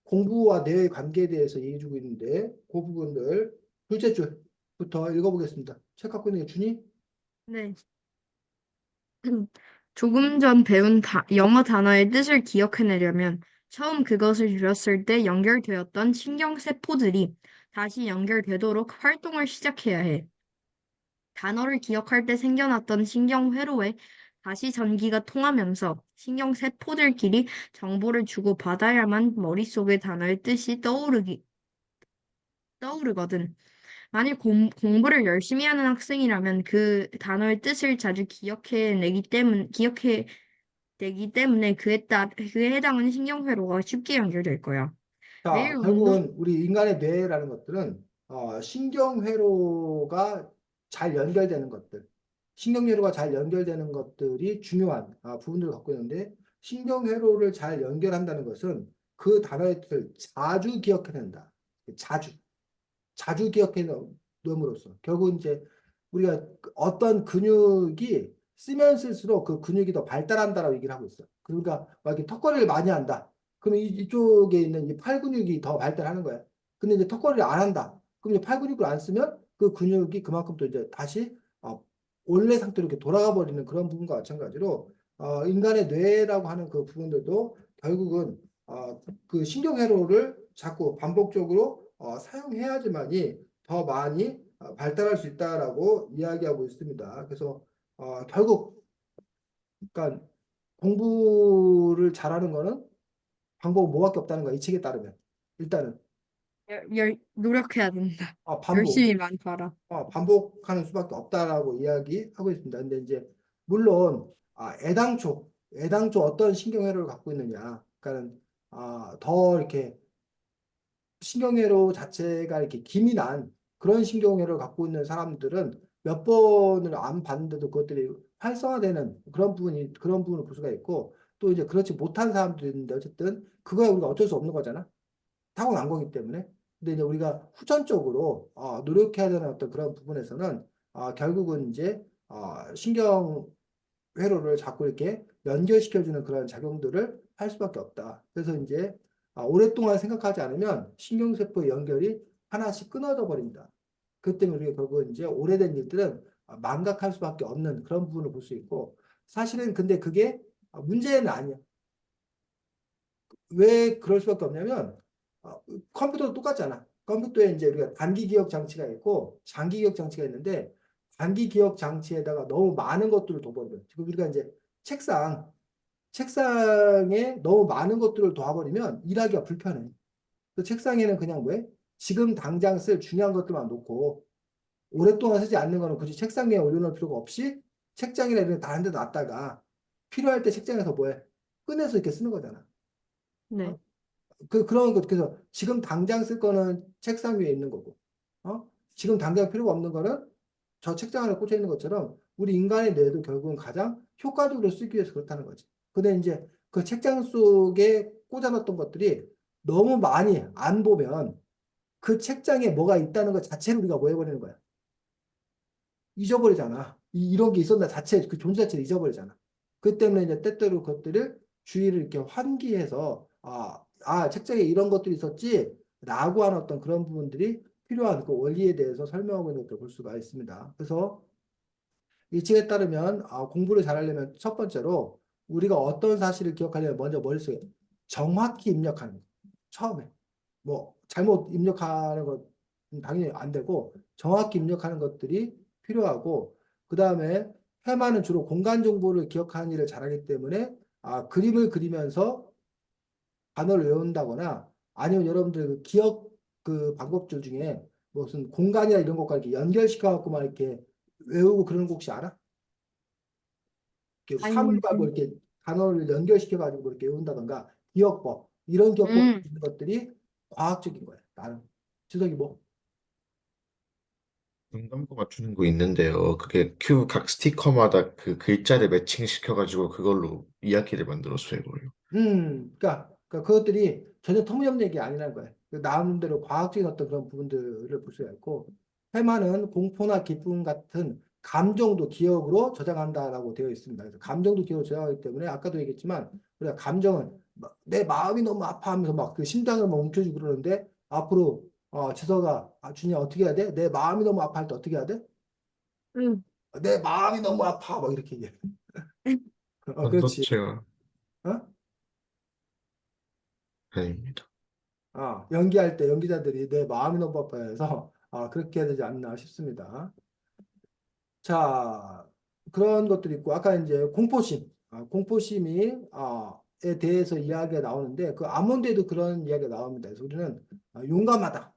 공부와 뇌의 관계에 대해서 얘기해 주고 있는데, 그 부분들, 둘째 줄부터 읽어보겠습니다. 책 갖고 있는 게 준이? 네. 조금 전 배운 영어 단어의 뜻을 기억해내려면 처음 그것을 들었을 때 연결되었던 신경세포들이 다시 연결되도록 활동을 시작해야 해. 단어를 기억할 때 생겨났던 신경회로에 다시 전기가 통하면서 신경세포들끼리 정보를 주고받아야만 머릿속에 단어의 뜻이 떠오르거든. 만일 공부를 열심히 하는 학생이라면 그 단어의 뜻을 자주 기억해내기 때문에 그에 해당하는 신경회로가 쉽게 연결될 거야. 매일 자, 운동, 결국은 우리 인간의 뇌라는 것들은 신경회로가 잘 연결되는 것들, 신경회로가 잘 연결되는 것들이 중요한 부분들을 갖고 있는데 신경회로를 잘 연결한다는 것은 그 단어의 뜻을 자주 기억해낸다. 자주 기억해 놓음으로써 결국 이제 우리가 어떤 근육이 쓰면 쓸수록 그 근육이 더 발달한다라고 얘기를 하고 있어. 그러니까 막 이렇게 턱걸이를 많이 한다. 그러면 이쪽에 있는 이 팔 근육이 더 발달하는 거야. 근데 이제 턱걸이를 안 한다. 그럼 이제 팔 근육을 안 쓰면 그 근육이 그만큼 또 이제 다시 원래 상태로 이렇게 돌아가 버리는 그런 부분과 마찬가지로 인간의 뇌라고 하는 그 부분들도 결국은 그 신경회로를 자꾸 반복적으로 사용해야지만이 더 많이 발달할 수 있다라고 이야기하고 있습니다. 그래서 결국 그러니까 공부를 잘하는 거는 방법은 뭐밖에 없다는 거야. 이 책에 따르면 일단은 노력해야 된다. 반복, 열심히 많이 봐라. 반복하는 수밖에 없다라고 이야기하고 있습니다. 근데 이제 물론 애당초 어떤 신경회로를 갖고 있느냐, 그러니까 더 이렇게 신경회로 자체가 이렇게 기민한 그런 신경회로를 갖고 있는 사람들은 몇 번을 안 봤는데도 그것들이 활성화되는 그런 부분을 볼 수가 있고 또 이제 그렇지 못한 사람들이 있는데 어쨌든 그거야 우리가 어쩔 수 없는 거잖아. 타고난 거기 때문에. 근데 이제 우리가 후천적으로 노력해야 되는 어떤 그런 부분에서는 결국은 이제 신경 회로를 자꾸 이렇게 연결시켜주는 그런 작용들을 할 수밖에 없다. 그래서 이제 오랫동안 생각하지 않으면 신경세포의 연결이 하나씩 끊어져 버린다. 그 때문에 우리가 결국 이제 오래된 일들은 망각할 수밖에 없는 그런 부분을 볼 수 있고 사실은 근데 그게 문제는 아니야. 왜 그럴 수밖에 없냐면 컴퓨터도 똑같잖아. 컴퓨터에 이제 우리가 단기 기억 장치가 있고 장기 기억 장치가 있는데 단기 기억 장치에다가 너무 많은 것들을 둬버리면 지금 우리가 이제 책상에 너무 많은 것들을 둬버리면 일하기가 불편해. 그 책상에는 그냥 왜 지금 당장 쓸 중요한 것들만 놓고 오랫동안 쓰지 않는 거는 굳이 책상 위에 올려놓을 필요가 없이 책장이나 이런 데 다른 데 놨다가 필요할 때 책장에서 뭐해 꺼내서 이렇게 쓰는 거잖아. 네. 어? 그런 것, 그래서 지금 당장 쓸 거는 책상 위에 있는 거고, 지금 당장 필요가 없는 거는 저 책장 안에 꽂혀 있는 것처럼 우리 인간의 뇌도 결국은 가장 효과적으로 쓰기 위해서 그렇다는 거지. 근데 이제 그 책장 속에 꽂아놨던 것들이 너무 많이 안 보면 그 책장에 뭐가 있다는 것 자체를 우리가 뭐 해버리는 거야. 잊어버리잖아. 이런 게 있었나 자체, 그 존재 자체를 잊어버리잖아. 그 때문에 이제 때때로 그것들을 주의를 이렇게 환기해서, 책장에 이런 것들이 있었지, 라고 하는 어떤 그런 부분들이 필요한 그 원리에 대해서 설명하고 있는 것을 볼 수가 있습니다. 그래서 이 책에 따르면 공부를 잘하려면 첫 번째로 우리가 어떤 사실을 기억하려면 먼저 머릿속에 정확히 입력하는 거. 처음에. 뭐, 잘못 입력하는 것 당연히 안 되고 정확히 입력하는 것들이 필요하고 그 다음에 해마는 주로 공간 정보를 기억하는 일을 잘하기 때문에 그림을 그리면서 단어를 외운다거나 아니면 여러분들 그 기억 그 방법들 중에 무슨 공간이나 이런 것과 이렇게 연결시켜 갖고만 이렇게 외우고 그러는 거 혹시 알아? 이렇게 아니, 사물과 뭐 이렇게 단어를 연결시켜 가지고 이렇게 외운다던가 기억법 이런 기억법 음, 있는 것들이 과학적인 거예요. 나는 지석이 뭐? 공감도 맞추는 거 있는데요. 그게 큐브 각 스티커마다 그 글자를 매칭시켜가지고 그걸로 이야기를 만들었어요, 이걸로. 그러니까 그것들이 전혀 터무니없는 얘기 아니라는 거예요. 그 나름대로 과학적인 어떤 그런 부분들을 볼 수가 있고, 해마는 공포나 기쁨 같은 감정도 기억으로 저장한다라고 되어 있습니다. 그래서 감정도 기억으로 저장하기 때문에 아까도 얘기했지만, 우리가 감정은 내 마음이 너무 아파하면서 막 그 심장을 막 움켜쥐고 그러는데, 앞으로 지서가 준이야 어떻게 해야 돼? 내 마음이 너무 아파할 때 어떻게 해야 돼? 음. 내 마음이 너무 아파 막 이렇게 얘기해. 그렇지. 전도체가 어? 아닙니다. 연기할 때 연기자들이 내 마음이 너무 바빠해서 그렇게 해야 되지 않나 싶습니다. 자, 그런 것들이 있고 아까 이제 공포심, 공포심이 에 대해서 이야기가 나오는데 그 아몬드에도 그런 이야기가 나옵니다. 그래서 우리는 용감하다,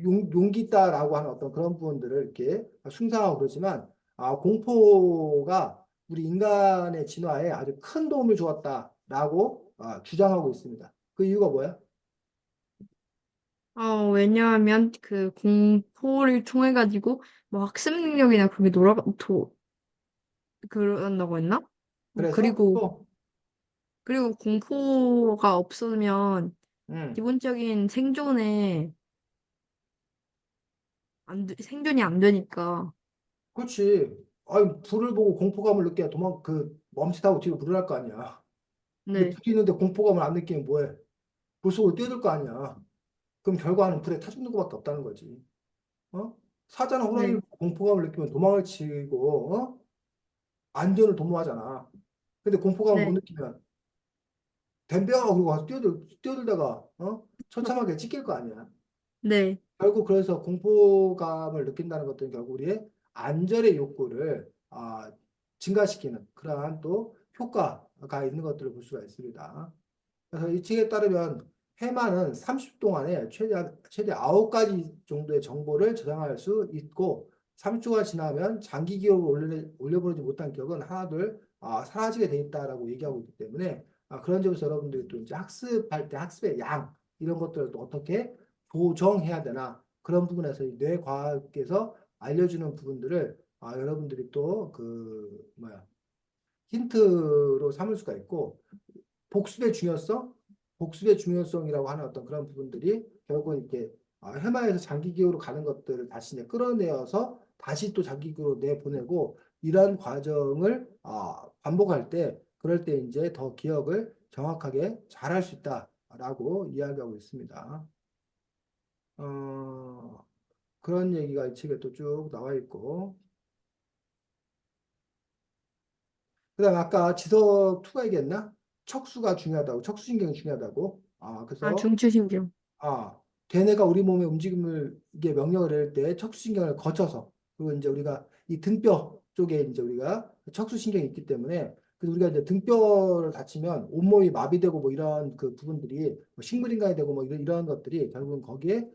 용기 있다라고 하는 어떤 그런 부분들을 이렇게 숭상하고 그러지만 공포가 우리 인간의 진화에 아주 큰 도움을 주었다라고 주장하고 있습니다. 그 이유가 뭐야? 왜냐하면 그 공포를 통해 가지고 뭐 학습 능력이나 그게 그런다고 했나? 그래서 그리고 또 공포가 없으면 음, 기본적인 생존이 안 되니까. 그렇지. 아니, 불을 보고 공포감을 느껴야 멈칫하고 뒤로 물을 할 거 아니야. 근데 네, 불이 있는데 공포감을 안 느끼면 뭐해? 불 속으로 뛰어들 거 아니야. 그럼 결과는 불에 타 죽는 것밖에 없다는 거지. 어? 사자나 호랑이를 네, 보고 공포감을 느끼면 도망을 치고, 안전을 도모하잖아. 근데 공포감을 못 네, 느끼면 덤벼! 그러고 가서 뛰어들다가, 처참하게 찢길 거 아니야. 네, 결국 그래서 공포감을 느낀다는 것들은 결국 우리의 안전의 욕구를 증가시키는 그러한 또 효과가 있는 것들을 볼 수가 있습니다. 그래서 이 책에 따르면 해마는 30분 동안에 최대 9가지 정도의 정보를 저장할 수 있고 30초가 지나면 장기 기억을 올려보지 못한 기억은 하나둘 사라지게 돼 있다라고 얘기하고 있기 때문에 그런 점에서 여러분들이 또 이제 학습할 때 학습의 양 이런 것들을 또 어떻게 조정해야 되나 그런 부분에서 이 뇌과학에서 알려주는 부분들을 여러분들이 또 그 뭐야 힌트로 삼을 수가 있고 복습의 중요성, 복습의 중요성이라고 하는 어떤 그런 부분들이 결국은 이렇게 해마에서 장기 기후로 가는 것들을 다시 이제 끌어내어서 다시 또 장기 기후로 내보내고 이러한 과정을 반복할 때 그럴 때 이제 더 기억을 정확하게 잘할 수 있다라고 이야기하고 있습니다. 어, 그런 얘기가 이 책에 또 쭉 나와 있고 그다음 아까 지석 투가 얘기했나? 척수가 중요하다고, 척수신경이 중요하다고. 그래서 중추신경. 아, 걔네가 우리 몸의 움직임을 이게 명령을 내릴 때 척수신경을 거쳐서 그리고 이제 우리가 이 등뼈 쪽에 이제 우리가 척수신경이 있기 때문에 그래서 우리가 이제 등뼈를 다치면 온몸이 마비되고 뭐 이런 그 부분들이 뭐 식물인간이 되고 뭐 이런 것들이 결국은 거기에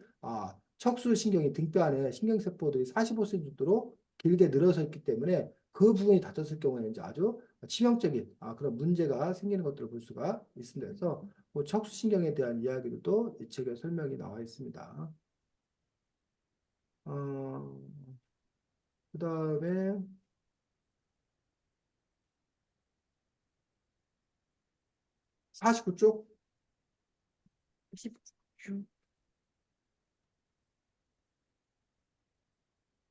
척수신경이 등뼈 안에 신경세포들이 45cm 정도로 길게 늘어서 있기 때문에 그 부분이 다쳤을 경우에는 이제 아주 치명적인 그런 문제가 생기는 것들을 볼 수가 있습니다. 그래서 그 척수신경에 대한 이야기도 이 책에 설명이 나와 있습니다. 어, 그 다음에 49쪽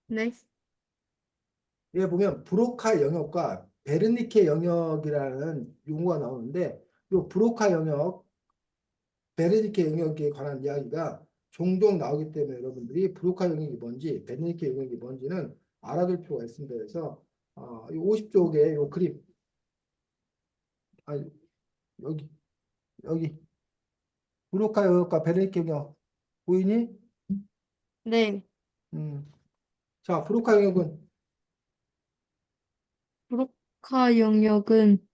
네. 에 보면 브로카 영역과 베르니케 영역이라는 용어가 나오는데 이 브로카 영역, 베르니케 영역에 관한 이야기가 종종 나오기 때문에 여러분들이 브로카 영역이 뭔지 베르니케 영역이 뭔지는 알아둘 필요가 있습니다. 그래서 이 50쪽의 이 그림 여기 여기 브로카 영역과 베르니케 영역 보이니? 네. 음. 자, 브로카 영역은 브로카 영역은,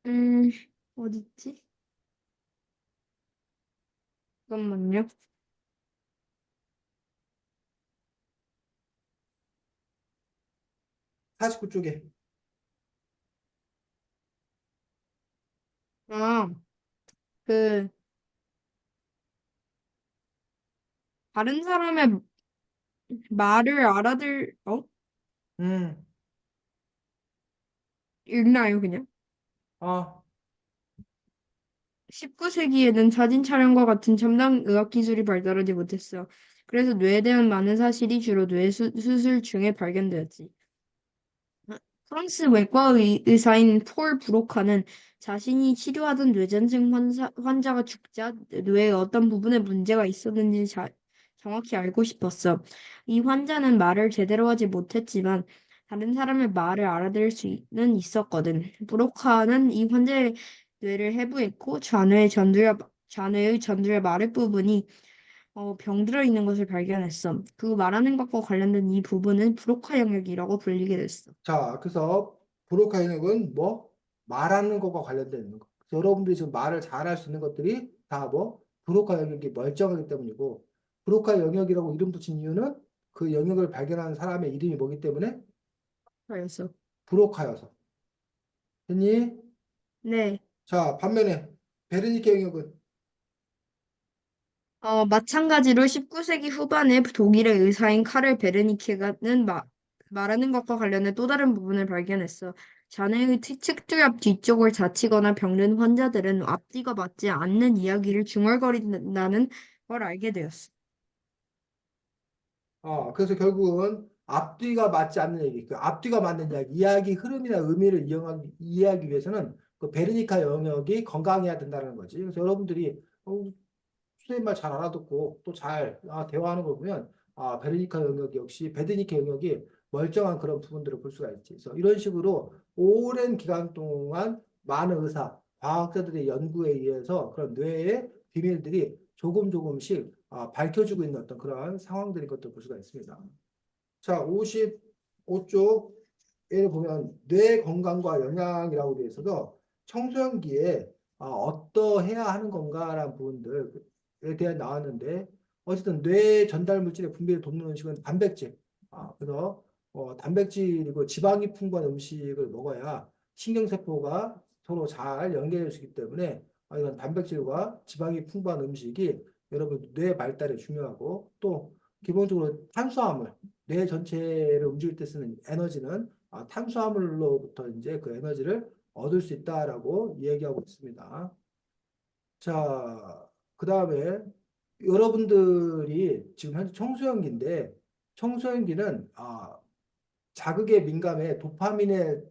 음, 어딨지? 잠깐만요. 49쪽에. 아, 그, 다른 사람의 말을 음. 읽나요, 그냥? 아, 19세기에는 사진 촬영과 같은 첨단 의학 기술이 발달하지 못했어. 그래서 뇌에 대한 많은 사실이 주로 뇌 수술 중에 발견되었지. 프랑스 외과 의사인 폴 브로카는 자신이 치료하던 뇌전증 환자가 죽자 뇌에 어떤 부분에 문제가 있었는지 정확히 알고 싶었어. 이 환자는 말을 제대로 하지 못했지만 다른 사람의 말을 알아들을 수는 있었거든. 브로카는 이 환자의 뇌를 해부했고 좌뇌의 전두엽 아랫부분이 병들어 있는 것을 발견했어. 그 말하는 것과 관련된 이 부분은 브로카 영역이라고 불리게 됐어. 자, 그래서 브로카 영역은 뭐 말하는 것과 관련된 거. 그래서 여러분들이 지금 말을 잘할 수 있는 것들이 다 뭐 브로카 영역이 멀쩡하기 때문이고 브로카 영역이라고 이름 붙인 이유는 그 영역을 발견한 사람의 이름이 뭐기 때문에 알겠어. 브로카여서. 됐니? 네. 자, 반면에 베르니케 영역은 마찬가지로 19세기 후반에 독일의 의사인 카를 베르니케가는 말하는 것과 관련해 또 다른 부분을 발견했어. 자네의 측두엽 뒤쪽을 다치거나 병든 환자들은 앞뒤가 맞지 않는 이야기를 중얼거린다는 걸 알게 되었어. 그래서 결국은 앞뒤가 맞지 않는 얘기, 그 앞뒤가 맞는 이야기 흐름이나 의미를 이해하기 위해서는 그 베르니카 영역이 건강해야 된다는 거지. 그래서 여러분들이 선생님 말 잘 알아듣고 또 잘 대화하는 걸 보면 베르니카 영역 역시 베드니카 영역이 멀쩡한 그런 부분들을 볼 수가 있지. 그래서 이런 식으로 오랜 기간 동안 많은 의사, 과학자들의 연구에 의해서 그런 뇌의 비밀들이 조금 조금씩 밝혀지고 있는 어떤 그런 상황들인 것도 볼 수가 있습니다. 자, 55쪽에 보면 뇌 건강과 영양이라고 되어 있어서 청소년기에 어떠해야 하는 건가라는 부분들에 대해 나왔는데 어쨌든 뇌 전달 물질의 분비를 돕는 음식은 단백질. 그래서 단백질이고 지방이 풍부한 음식을 먹어야 신경세포가 서로 잘 연결될 수 있기 때문에 이런 단백질과 지방이 풍부한 음식이 여러분 뇌 발달에 중요하고 또 기본적으로 탄수화물 뇌 전체를 움직일 때 쓰는 에너지는 탄수화물로부터 이제 그 에너지를 얻을 수 있다라고 얘기하고 있습니다. 자, 그 다음에 여러분들이 지금 현재 청소년기인데 청소년기는 자극에 민감해 도파민의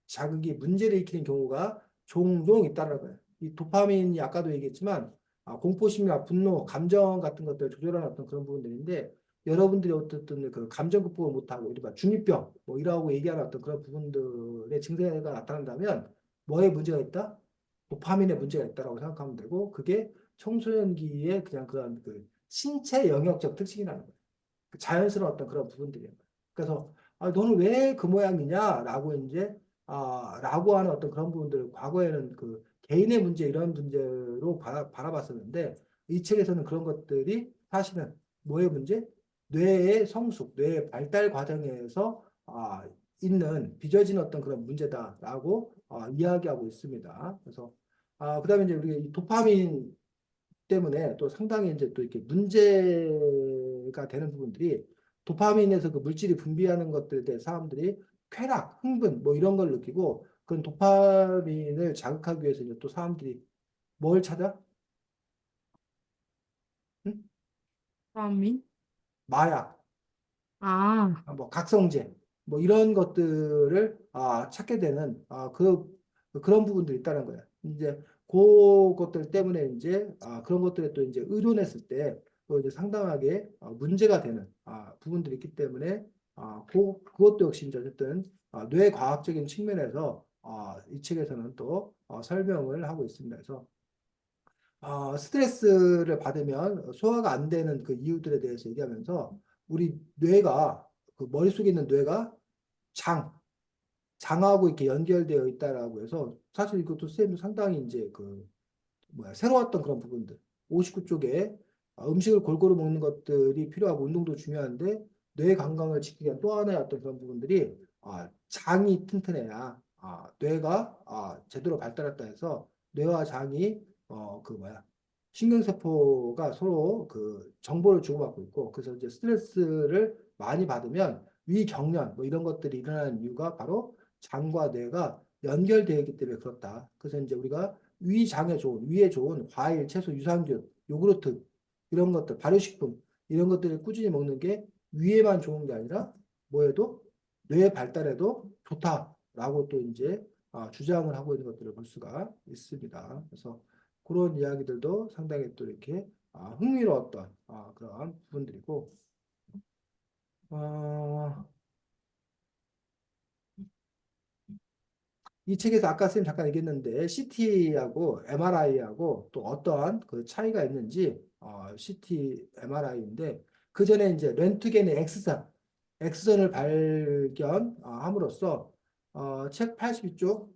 자극이 문제를 일으키는 경우가 종종 있다는 거예요. 이 도파민이 아까도 얘기했지만 공포심이나 분노, 감정 같은 것들을 조절하는 어떤 그런 부분들인데 여러분들이 어쨌든 그 감정 극복을 못하고 이른바 중이병 뭐 이라고 얘기하는 어떤 그런 부분들의 증세가 나타난다면 뭐에 문제가 있다? 도파민에 문제가 있다라고 생각하면 되고 그게 청소년기의 그냥 그런 그 신체 영역적 특징이라는 거예요. 그 자연스러운 어떤 그런 부분들이에요. 그래서 너는 왜 그 모양이냐라고 이제 라고 하는 어떤 그런 부분들 과거에는 그 개인의 문제 이런 문제로 바라봤었는데 이 책에서는 그런 것들이 사실은 뭐의 문제? 뇌의 성숙, 뇌의 발달 과정에서 있는 빚어진 어떤 그런 문제다라고 이야기하고 있습니다. 그래서 그다음에 이제 우리가 이 도파민 때문에 또 상당히 이제 또 이렇게 문제가 되는 부분들이 도파민에서 그 물질이 분비하는 것들에 대해 사람들이 쾌락, 흥분 뭐 이런 걸 느끼고 그런 도파민을 자극하기 위해서 이제 또 사람들이 뭘 찾아? 응? 아민? 마약, 아, 뭐 각성제, 뭐 이런 것들을 찾게 되는 그런 부분들이 있다는 거예요. 이제 그것들 때문에 이제 그런 것들에 또 이제 의존했을 때 또 이제 상당하게 문제가 되는 부분들이 있기 때문에 그것도 역시 이제 어쨌든 뇌과학적인 측면에서 이 책에서는 또 설명을 하고 있습니다. 그래서 스트레스를 받으면 소화가 안 되는 그 이유들에 대해서 얘기하면서 우리 뇌가 그 머릿속에 있는 뇌가 장, 장하고 이렇게 연결되어 있다라고 해서 사실 이것도 쌤도 상당히 이제 그 뭐야 새로웠던 그런 부분들 59쪽에 음식을 골고루 먹는 것들이 필요하고 운동도 중요한데 뇌 건강을 지키기 위한 또 하나의 어떤 그런 부분들이 장이 튼튼해야 뇌가 제대로 발달했다 해서 뇌와 장이 그 뭐야 신경세포가 서로 그 정보를 주고받고 있고 그래서 이제 스트레스를 많이 받으면 위경련 뭐 이런 것들이 일어나는 이유가 바로 장과 뇌가 연결되어 있기 때문에 그렇다. 그래서 이제 우리가 위장에 좋은, 위에 좋은 과일, 채소, 유산균, 요구르트 이런 것들, 발효식품 이런 것들을 꾸준히 먹는 게 위에만 좋은 게 아니라 뭐에도 뇌 발달에도 좋다라고 또 이제 주장을 하고 있는 것들을 볼 수가 있습니다. 그래서 그런 이야기들도 상당히 또 이렇게 흥미로웠던 그런 부분들이고 어, 이 책에서 아까 쌤 잠깐 얘기했는데 CT하고 MRI하고 또 어떠한 그 차이가 있는지 CT, MRI인데 그 전에 이제 렌트겐의 X선을 발견함으로써 책 82쪽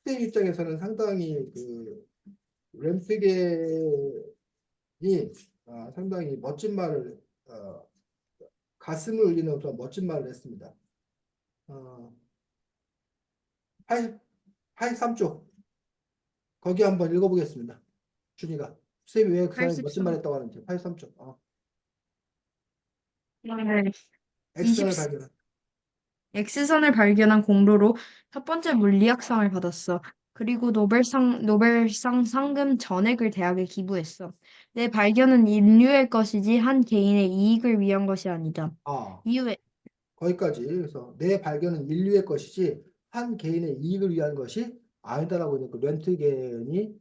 쌤 입장에서는 상당히 그 렌트겐이 상당히 멋진 말을 가슴을 울리는 그런 멋진 말을 했습니다. 어, 83쪽 거기 한번 읽어보겠습니다. 준이가 쌤이 왜 그 사람이 멋진 말 83. 했다고 하는지 83쪽 네. X선을 발견한 X선을 발견한 공로로 첫 번째 물리학상을 받았어. 그리고 노벨상 상금 전액을 대학에 기부했어. 내 발견은 인류의 것이지 한 개인의 이익을 위한 것이 아니다. 아 이후에 거기까지 그래서 내 발견은 인류의 것이지 한 개인의 이익을 위한 것이 아니다라고 이제 그 렌트겐이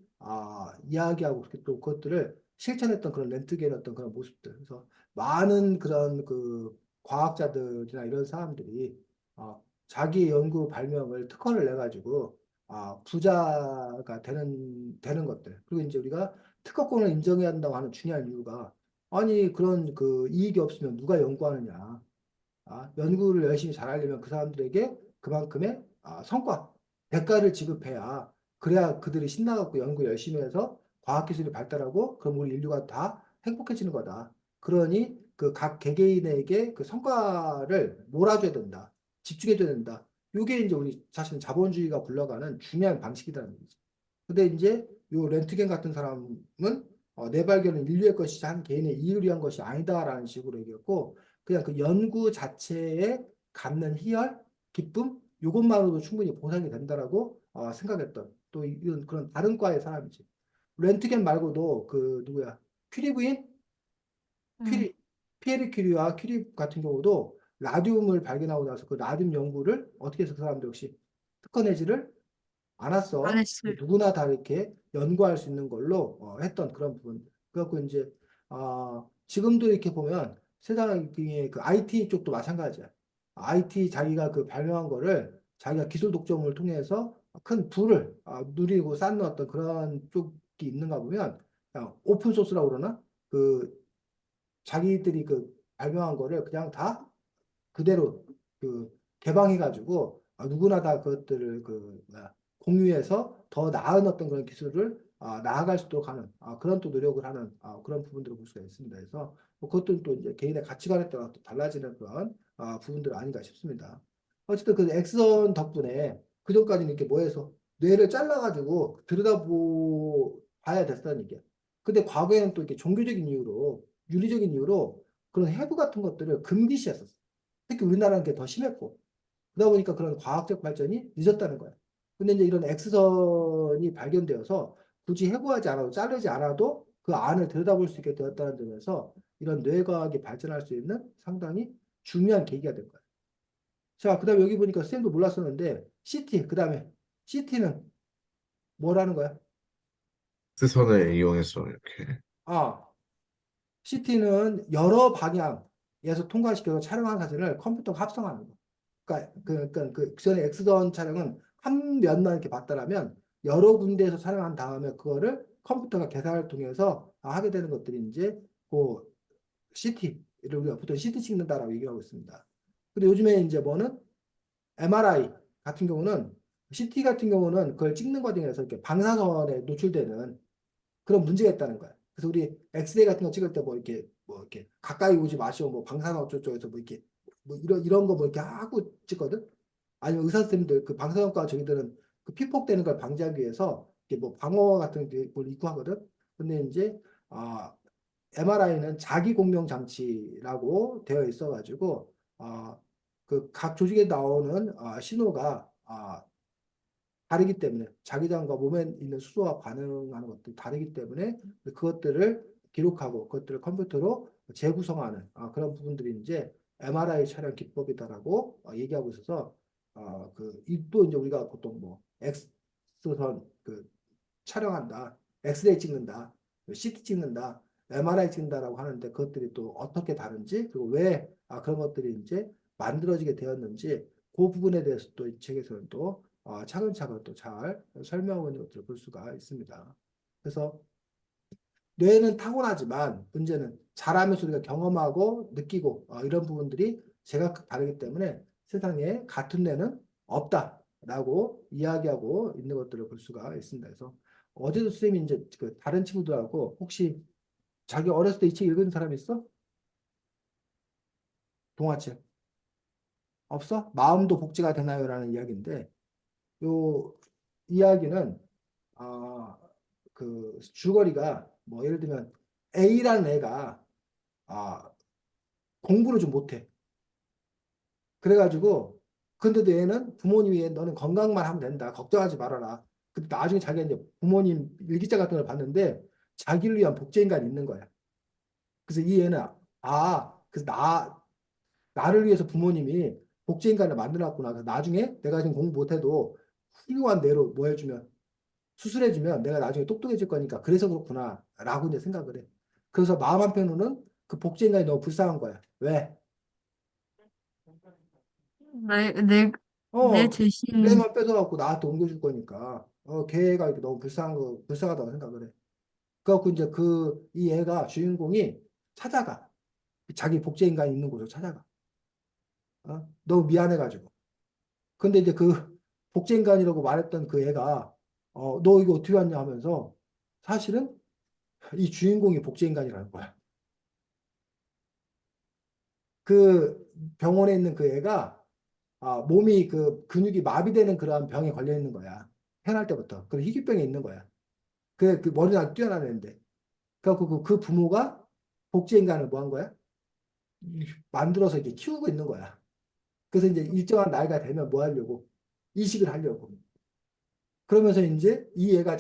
이야기하고 그렇게 또 그것들을 실천했던 그런 렌트겐의 어떤 그런 모습들 그래서 많은 그런 그 과학자들이나 이런 사람들이 자기 연구 발명을 특허를 내 가지고 부자가 되는 것들 그리고 이제 우리가 특허권을 인정해야 한다고 하는 중요한 이유가 아니 그런 그 이익이 없으면 누가 연구하느냐 연구를 열심히 잘하려면 그 사람들에게 그만큼의 성과, 대가를 지급해야 그래야 그들이 신나갖고 연구 열심히 해서 과학기술이 발달하고 그럼 우리 인류가 다 행복해지는 거다. 그러니 그 각 개개인에게 그 성과를 몰아줘야 된다. 집중해줘야 된다. 이게 이제 우리 사실 자본주의가 굴러가는 중요한 방식이라는 거지. 근데 이제 요 렌트겐 같은 사람은 내 발견은 인류의 것이지 한 개인의 이익을 위한 것이 아니다라는 식으로 얘기했고 그냥 그 연구 자체에 갖는 희열, 기쁨 이것만으로도 충분히 보상이 된다라고 생각했던 또 이런 그런 다른 과의 사람이지. 렌트겐 말고도 그 누구야 퀴리 부인 음, 퀴리 피에르 퀴리와 퀴리 같은 경우도 라듐을 발견하고 나서 그 라듐 연구를 어떻게 해서 그 사람들 역시 특허 내지를 안 않았어. 했어요. 누구나 다 이렇게 연구할 수 있는 걸로 했던 그런 부분. 그래갖고 이제 지금도 이렇게 보면 세상에 그 IT 쪽도 마찬가지야. IT 자기가 그 발명한 거를 자기가 기술 독점을 통해서 큰 부를 누리고 쌓는 어떤 그런 쪽이 있는가 보면 그냥 오픈 소스라고 그러나 그 자기들이 그 발명한 거를 그냥 다 그대로 그 개방해가지고 누구나 다 그것들을 그 뭐야, 공유해서 더 나은 어떤 그런 기술을 나아갈 수 있도록 하는 그런 또 노력을 하는 그런 부분들을 볼 수가 있습니다. 그래서 뭐 그것도 또 이제 개인의 가치관에 따라 또 달라지는 그런 부분들 아닌가 싶습니다. 어쨌든 그 엑선 덕분에 그전까지는 이렇게 뭐해서 뇌를 잘라가지고 봐야 됐다는 얘기야. 근데 과거에는 또 이렇게 종교적인 이유로 윤리적인 이유로 그런 해부 같은 것들을 금기시했었어. 특히 우리나라는 게 더 심했고 그러다 보니까 그런 과학적 발전이 늦었다는 거야. 근데 이제 이런 X선이 발견되어서 굳이 해부하지 않아도 자르지 않아도 그 안을 들여다볼 수 있게 되었다는 점에서 이런 뇌과학이 발전할 수 있는 상당히 중요한 계기가 된 거야. 자, 그다음에 여기 보니까 쌤도 몰랐었는데 CT 그다음에 CT는 뭐라는 거야? X선을 이용해서 이렇게. 아, CT는 여러 방향에서 통과시켜서 촬영한 사진을 컴퓨터가 합성하는 거. 그러니까 그 전에 엑스선 촬영은 한 면만 이렇게 봤다라면 여러 군데에서 촬영한 다음에 그거를 컴퓨터가 계산을 통해서 하게 되는 것들이 이제 그 CT를 우리가 보통 CT 찍는다라고 얘기하고 있습니다. 근데 요즘에 이제 뭐는 MRI 같은 경우는 CT 같은 경우는 그걸 찍는 과정에서 이렇게 방사선에 노출되는 그런 문제가 있다는 거야. 그래서 우리 엑스레이 같은 거 찍을 때 뭐 이렇게 가까이 오지 마시오 뭐 방사선 어쩌고저쩌고 뭐 이렇게 뭐 이런 거 뭐 이렇게 하고 찍거든. 아니면 의사 선생님들 그 방사선과 저기들은 그 피폭되는 걸 방지하기 위해서 이렇게 뭐 방어 같은 걸 입고 하거든. 근데 이제 MRI는 자기 공명 장치라고 되어 있어가지고 그 각 조직에 나오는 신호가 다르기 때문에 자기장과 몸에 있는 수소와 반응하는 것들이 다르기 때문에 그것들을 기록하고 그것들을 컴퓨터로 재구성하는 그런 부분들이 이제 MRI 촬영 기법이다라고 얘기하고 있어서 또 이제 우리가 보통 뭐 X선 그 촬영한다, 엑스레이 찍는다, CT 찍는다, MRI 찍는다라고 하는데 그것들이 또 어떻게 다른지 그리고 왜 그런 것들이 이제 만들어지게 되었는지 그 부분에 대해서 또 이 책에서는 또 차근차근 또 잘 설명하고 있는 것들을 볼 수가 있습니다. 그래서 뇌는 타고나지만 문제는 자라면서 우리가 경험하고 느끼고 이런 부분들이 제각각 다르기 때문에 세상에 같은 뇌는 없다라고 이야기하고 있는 것들을 볼 수가 있습니다. 그래서 어제도 선생님이 이제 그 다른 친구들하고 혹시 자기 어렸을 때 이 책 읽은 사람 있어? 동화책 없어? 마음도 복제가 되나요라는 이야기인데 요 이야기는 그 줄거리가 뭐 예를 들면 A라는 애가 아, 공부를 좀 못해. 그래가지고 근데도 얘는 부모님이 너는 건강만 하면 된다. 걱정하지 말아라. 근데 나중에 자기가 이제 부모님 일기장 같은 걸 봤는데 자기를 위한 복제인간이 있는 거야. 그래서 이 애는 그래서 나를 위해서 부모님이 복제인간을 만들어놨구나. 그래서 나중에 내가 지금 공부 못해도 훌륭한 뇌로 뭐 해주면 수술해주면 내가 나중에 똑똑해질 거니까 그래서 그렇구나 라고 이제 생각을 해. 그래서 마음 한편으로는 그 복제인간이 너무 불쌍한 거야. 왜? 내, 내, 내 어, 대신 뇌만 뺏어갖고 나한테 옮겨줄 거니까 걔가 이렇게 너무 불쌍하다고 생각을 해. 그래갖고 이제 이 애가 주인공이 찾아가. 자기 복제인간이 있는 곳을 찾아가. 너무 미안해가지고. 근데 이제 그 복제인간이라고 말했던 그 애가 너 이거 어떻게 왔냐 하면서 사실은 이 주인공이 복제인간이라는 거야. 그 병원에 있는 그 애가 몸이 그 근육이 마비되는 그러한 병에 걸려 있는 거야. 태어날 때부터. 그런 희귀병이 있는 거야. 그 머리가 뛰어나는데. 그래갖고 그 부모가 복제인간을 뭐 한 거야? 만들어서 이렇게 키우고 있는 거야. 그래서 이제 일정한 나이가 되면 뭐 하려고? 이식을 하려고. 그러면서 이제 이 애가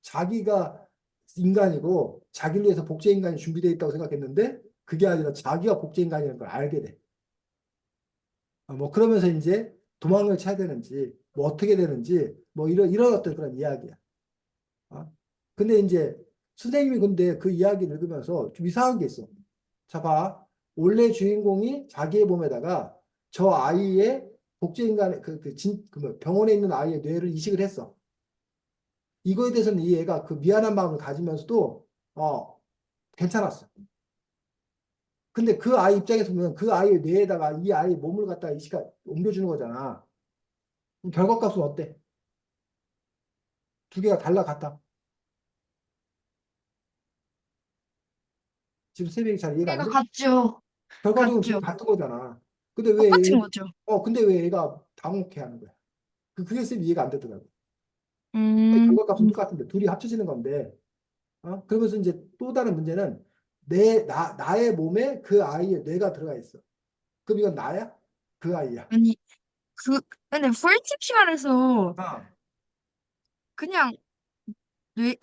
자기가 인간이고 자기를 위해서 복제인간이 준비되어 있다고 생각했는데 그게 아니라 자기가 복제인간이라는 걸 알게 돼. 뭐 그러면서 이제 도망을 쳐야 되는지 뭐 어떻게 되는지 뭐 이런 어떤 그런 이야기야. 근데 이제 선생님이 근데 그 이야기를 읽으면서 좀 이상한 게 있어. 자, 봐. 원래 주인공이 자기의 몸에다가 저 아이의 복제인간의 뭐 병원에 있는 아이의 뇌를 이식을 했어. 이거에 대해서는 이 애가 그 미안한 마음을 가지면서도 괜찮았어. 근데 그 아이 입장에서 보면 그 아이의 뇌에다가 이 아이의 몸을 갖다가 이식가 옮겨주는 거잖아. 그럼 결과값은 어때? 두 개가 달라 같아. 지금 세명이 잘 이해가 안 우리가 돼? 같죠. 결과적으로 두 개 같죠. 같은 거잖아. 근데 똑같은 거죠. 근데 왜 얘가 당혹해 하는 거야? 그게 쌤 이해가 안 되더라고. 음, 결과값은 똑같은데 둘이 합쳐지는 건데, 그러면서 이제 또 다른 문제는 나의 몸에 그 아이의 뇌가 들어가 있어. 그럼 이건 나야? 그 아이야. 아니, 근데 솔직히 말해서 아, 그냥 뇌,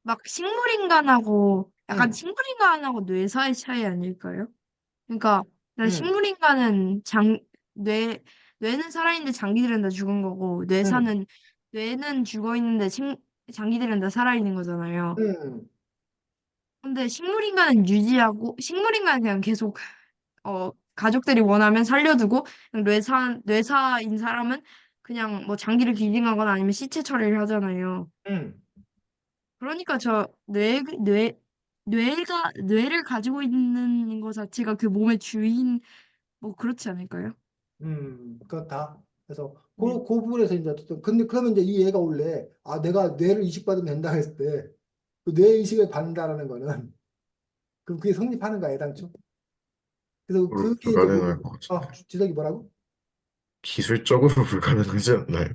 막 식물인간하고 약간 응, 식물인간하고 뇌사의 차이 아닐까요? 그러니까 응, 식물인간은 뇌 뇌는 살아있는데 장기들은 다 죽은 거고 응, 뇌는 죽어 있는데 장기들은 다 살아있는 거잖아요. 응, 근데 식물인간은 그냥 계속 가족들이 원하면 살려두고 그냥 뇌사인 사람은 그냥 뭐 장기를 기증하거나 아니면 시체 처리를 하잖아요. 응. 그러니까 뇌를 가지고 있는 것 자체가 그 몸의 주인, 뭐 그렇지 않을까요? 그렇다. 그래서 네. 그 부분에서 이제 어쨌든 근데 그러면 이제 이 얘가 원래 내가 뇌를 이식받으면 된다 했을 때 그 뇌 이식을 받는다라는 거는 그게 성립하는 거야 애당초. 그래서 그게 이제 불가능할 것 같은데. 지석이 뭐라고? 기술적으로 불가능하지 않나요?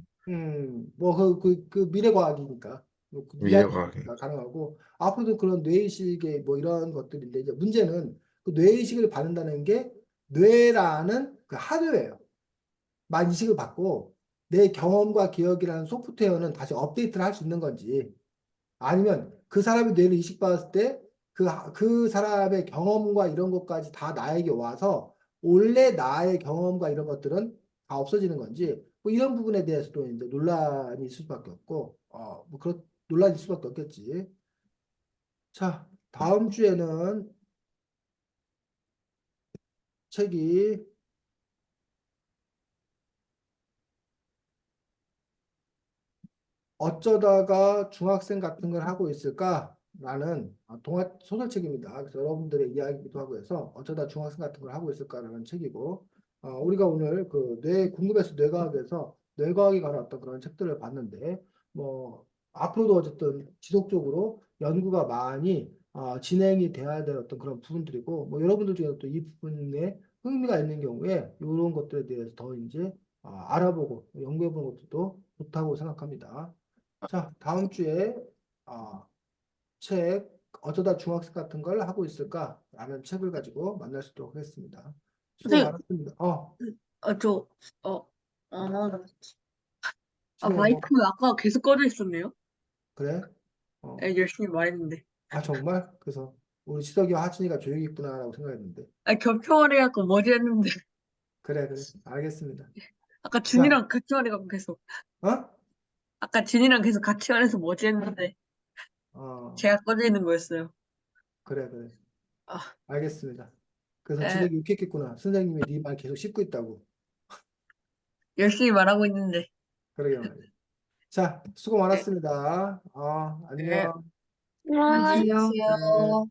뭐 그 미래과학이니까 뭐그 미래과학이. 미래과학이니까 가능하고 앞으로도 그런 뇌이식의 뭐 이런 것들인데 이제 문제는 그 뇌이식을 받는다는 게 뇌라는 그 하드웨어 만 이식을 받고 내 경험과 기억이라는 소프트웨어는 다시 업데이트를 할 수 있는 건지 아니면 그 사람이 뇌를 이식받았을 때 그 사람의 경험과 이런 것까지 다 나에게 와서 원래 나의 경험과 이런 것들은 다 없어지는 건지 뭐 이런 부분에 대해서도 이제 논란이 있을 수밖에 없고 뭐 그런 논란이 있을 수밖에 없겠지. 자, 다음 주에는 책이 어쩌다가 중학생 같은 걸 하고 있을까라는 동화 소설책입니다. 그래서 여러분들의 이야기기도 하고 해서 어쩌다 중학생 같은 걸 하고 있을까라는 책이고 우리가 오늘 그 궁금해서 뇌과학에서 뇌과학에 관한 어떤 그런 책들을 봤는데 뭐 앞으로도 어쨌든 지속적으로 연구가 많이 진행이 돼야 될 어떤 그런 부분들이고 뭐 여러분들 중에 또 이 부분에 흥미가 있는 경우에 이런 것들에 대해서 더 이제 알아보고 연구해 보는 것도 좋다고 생각합니다. 자, 다음 주에 아, 책 어쩌다 중학생 같은 걸 하고 있을까라는 책을 가지고 만날 수 있도록 하겠습니다. 수고 선생님, 많았습니다. 아, 저, 어, 지금 뭐 마이크 아까 계속 꺼져 있었네요. 그래? 어, 열심히 말했는데. 정말? 그래서 우리 시덕이와 하진이가 조용히 있구나라고 생각했는데 겹쳐 말해갖고 뭐지 했는데. 그래 그래 알겠습니다. 아까 자, 준이랑 같이 말해갖고 계속. 어? 아까 준이랑 계속 같이 말해서 뭐지 했는데. 어, 제가 꺼져 있는 거였어요. 그래 그래 아, 알겠습니다. 그래서 에, 지덕이 욕했겠구나. 선생님이 네 말 계속 씹고 있다고. 열심히 말하고 있는데. 그러게 말이야. 자, 수고 네, 많았습니다. 네. 안녕. 안녕히 안녕하세요. 네. 가세요.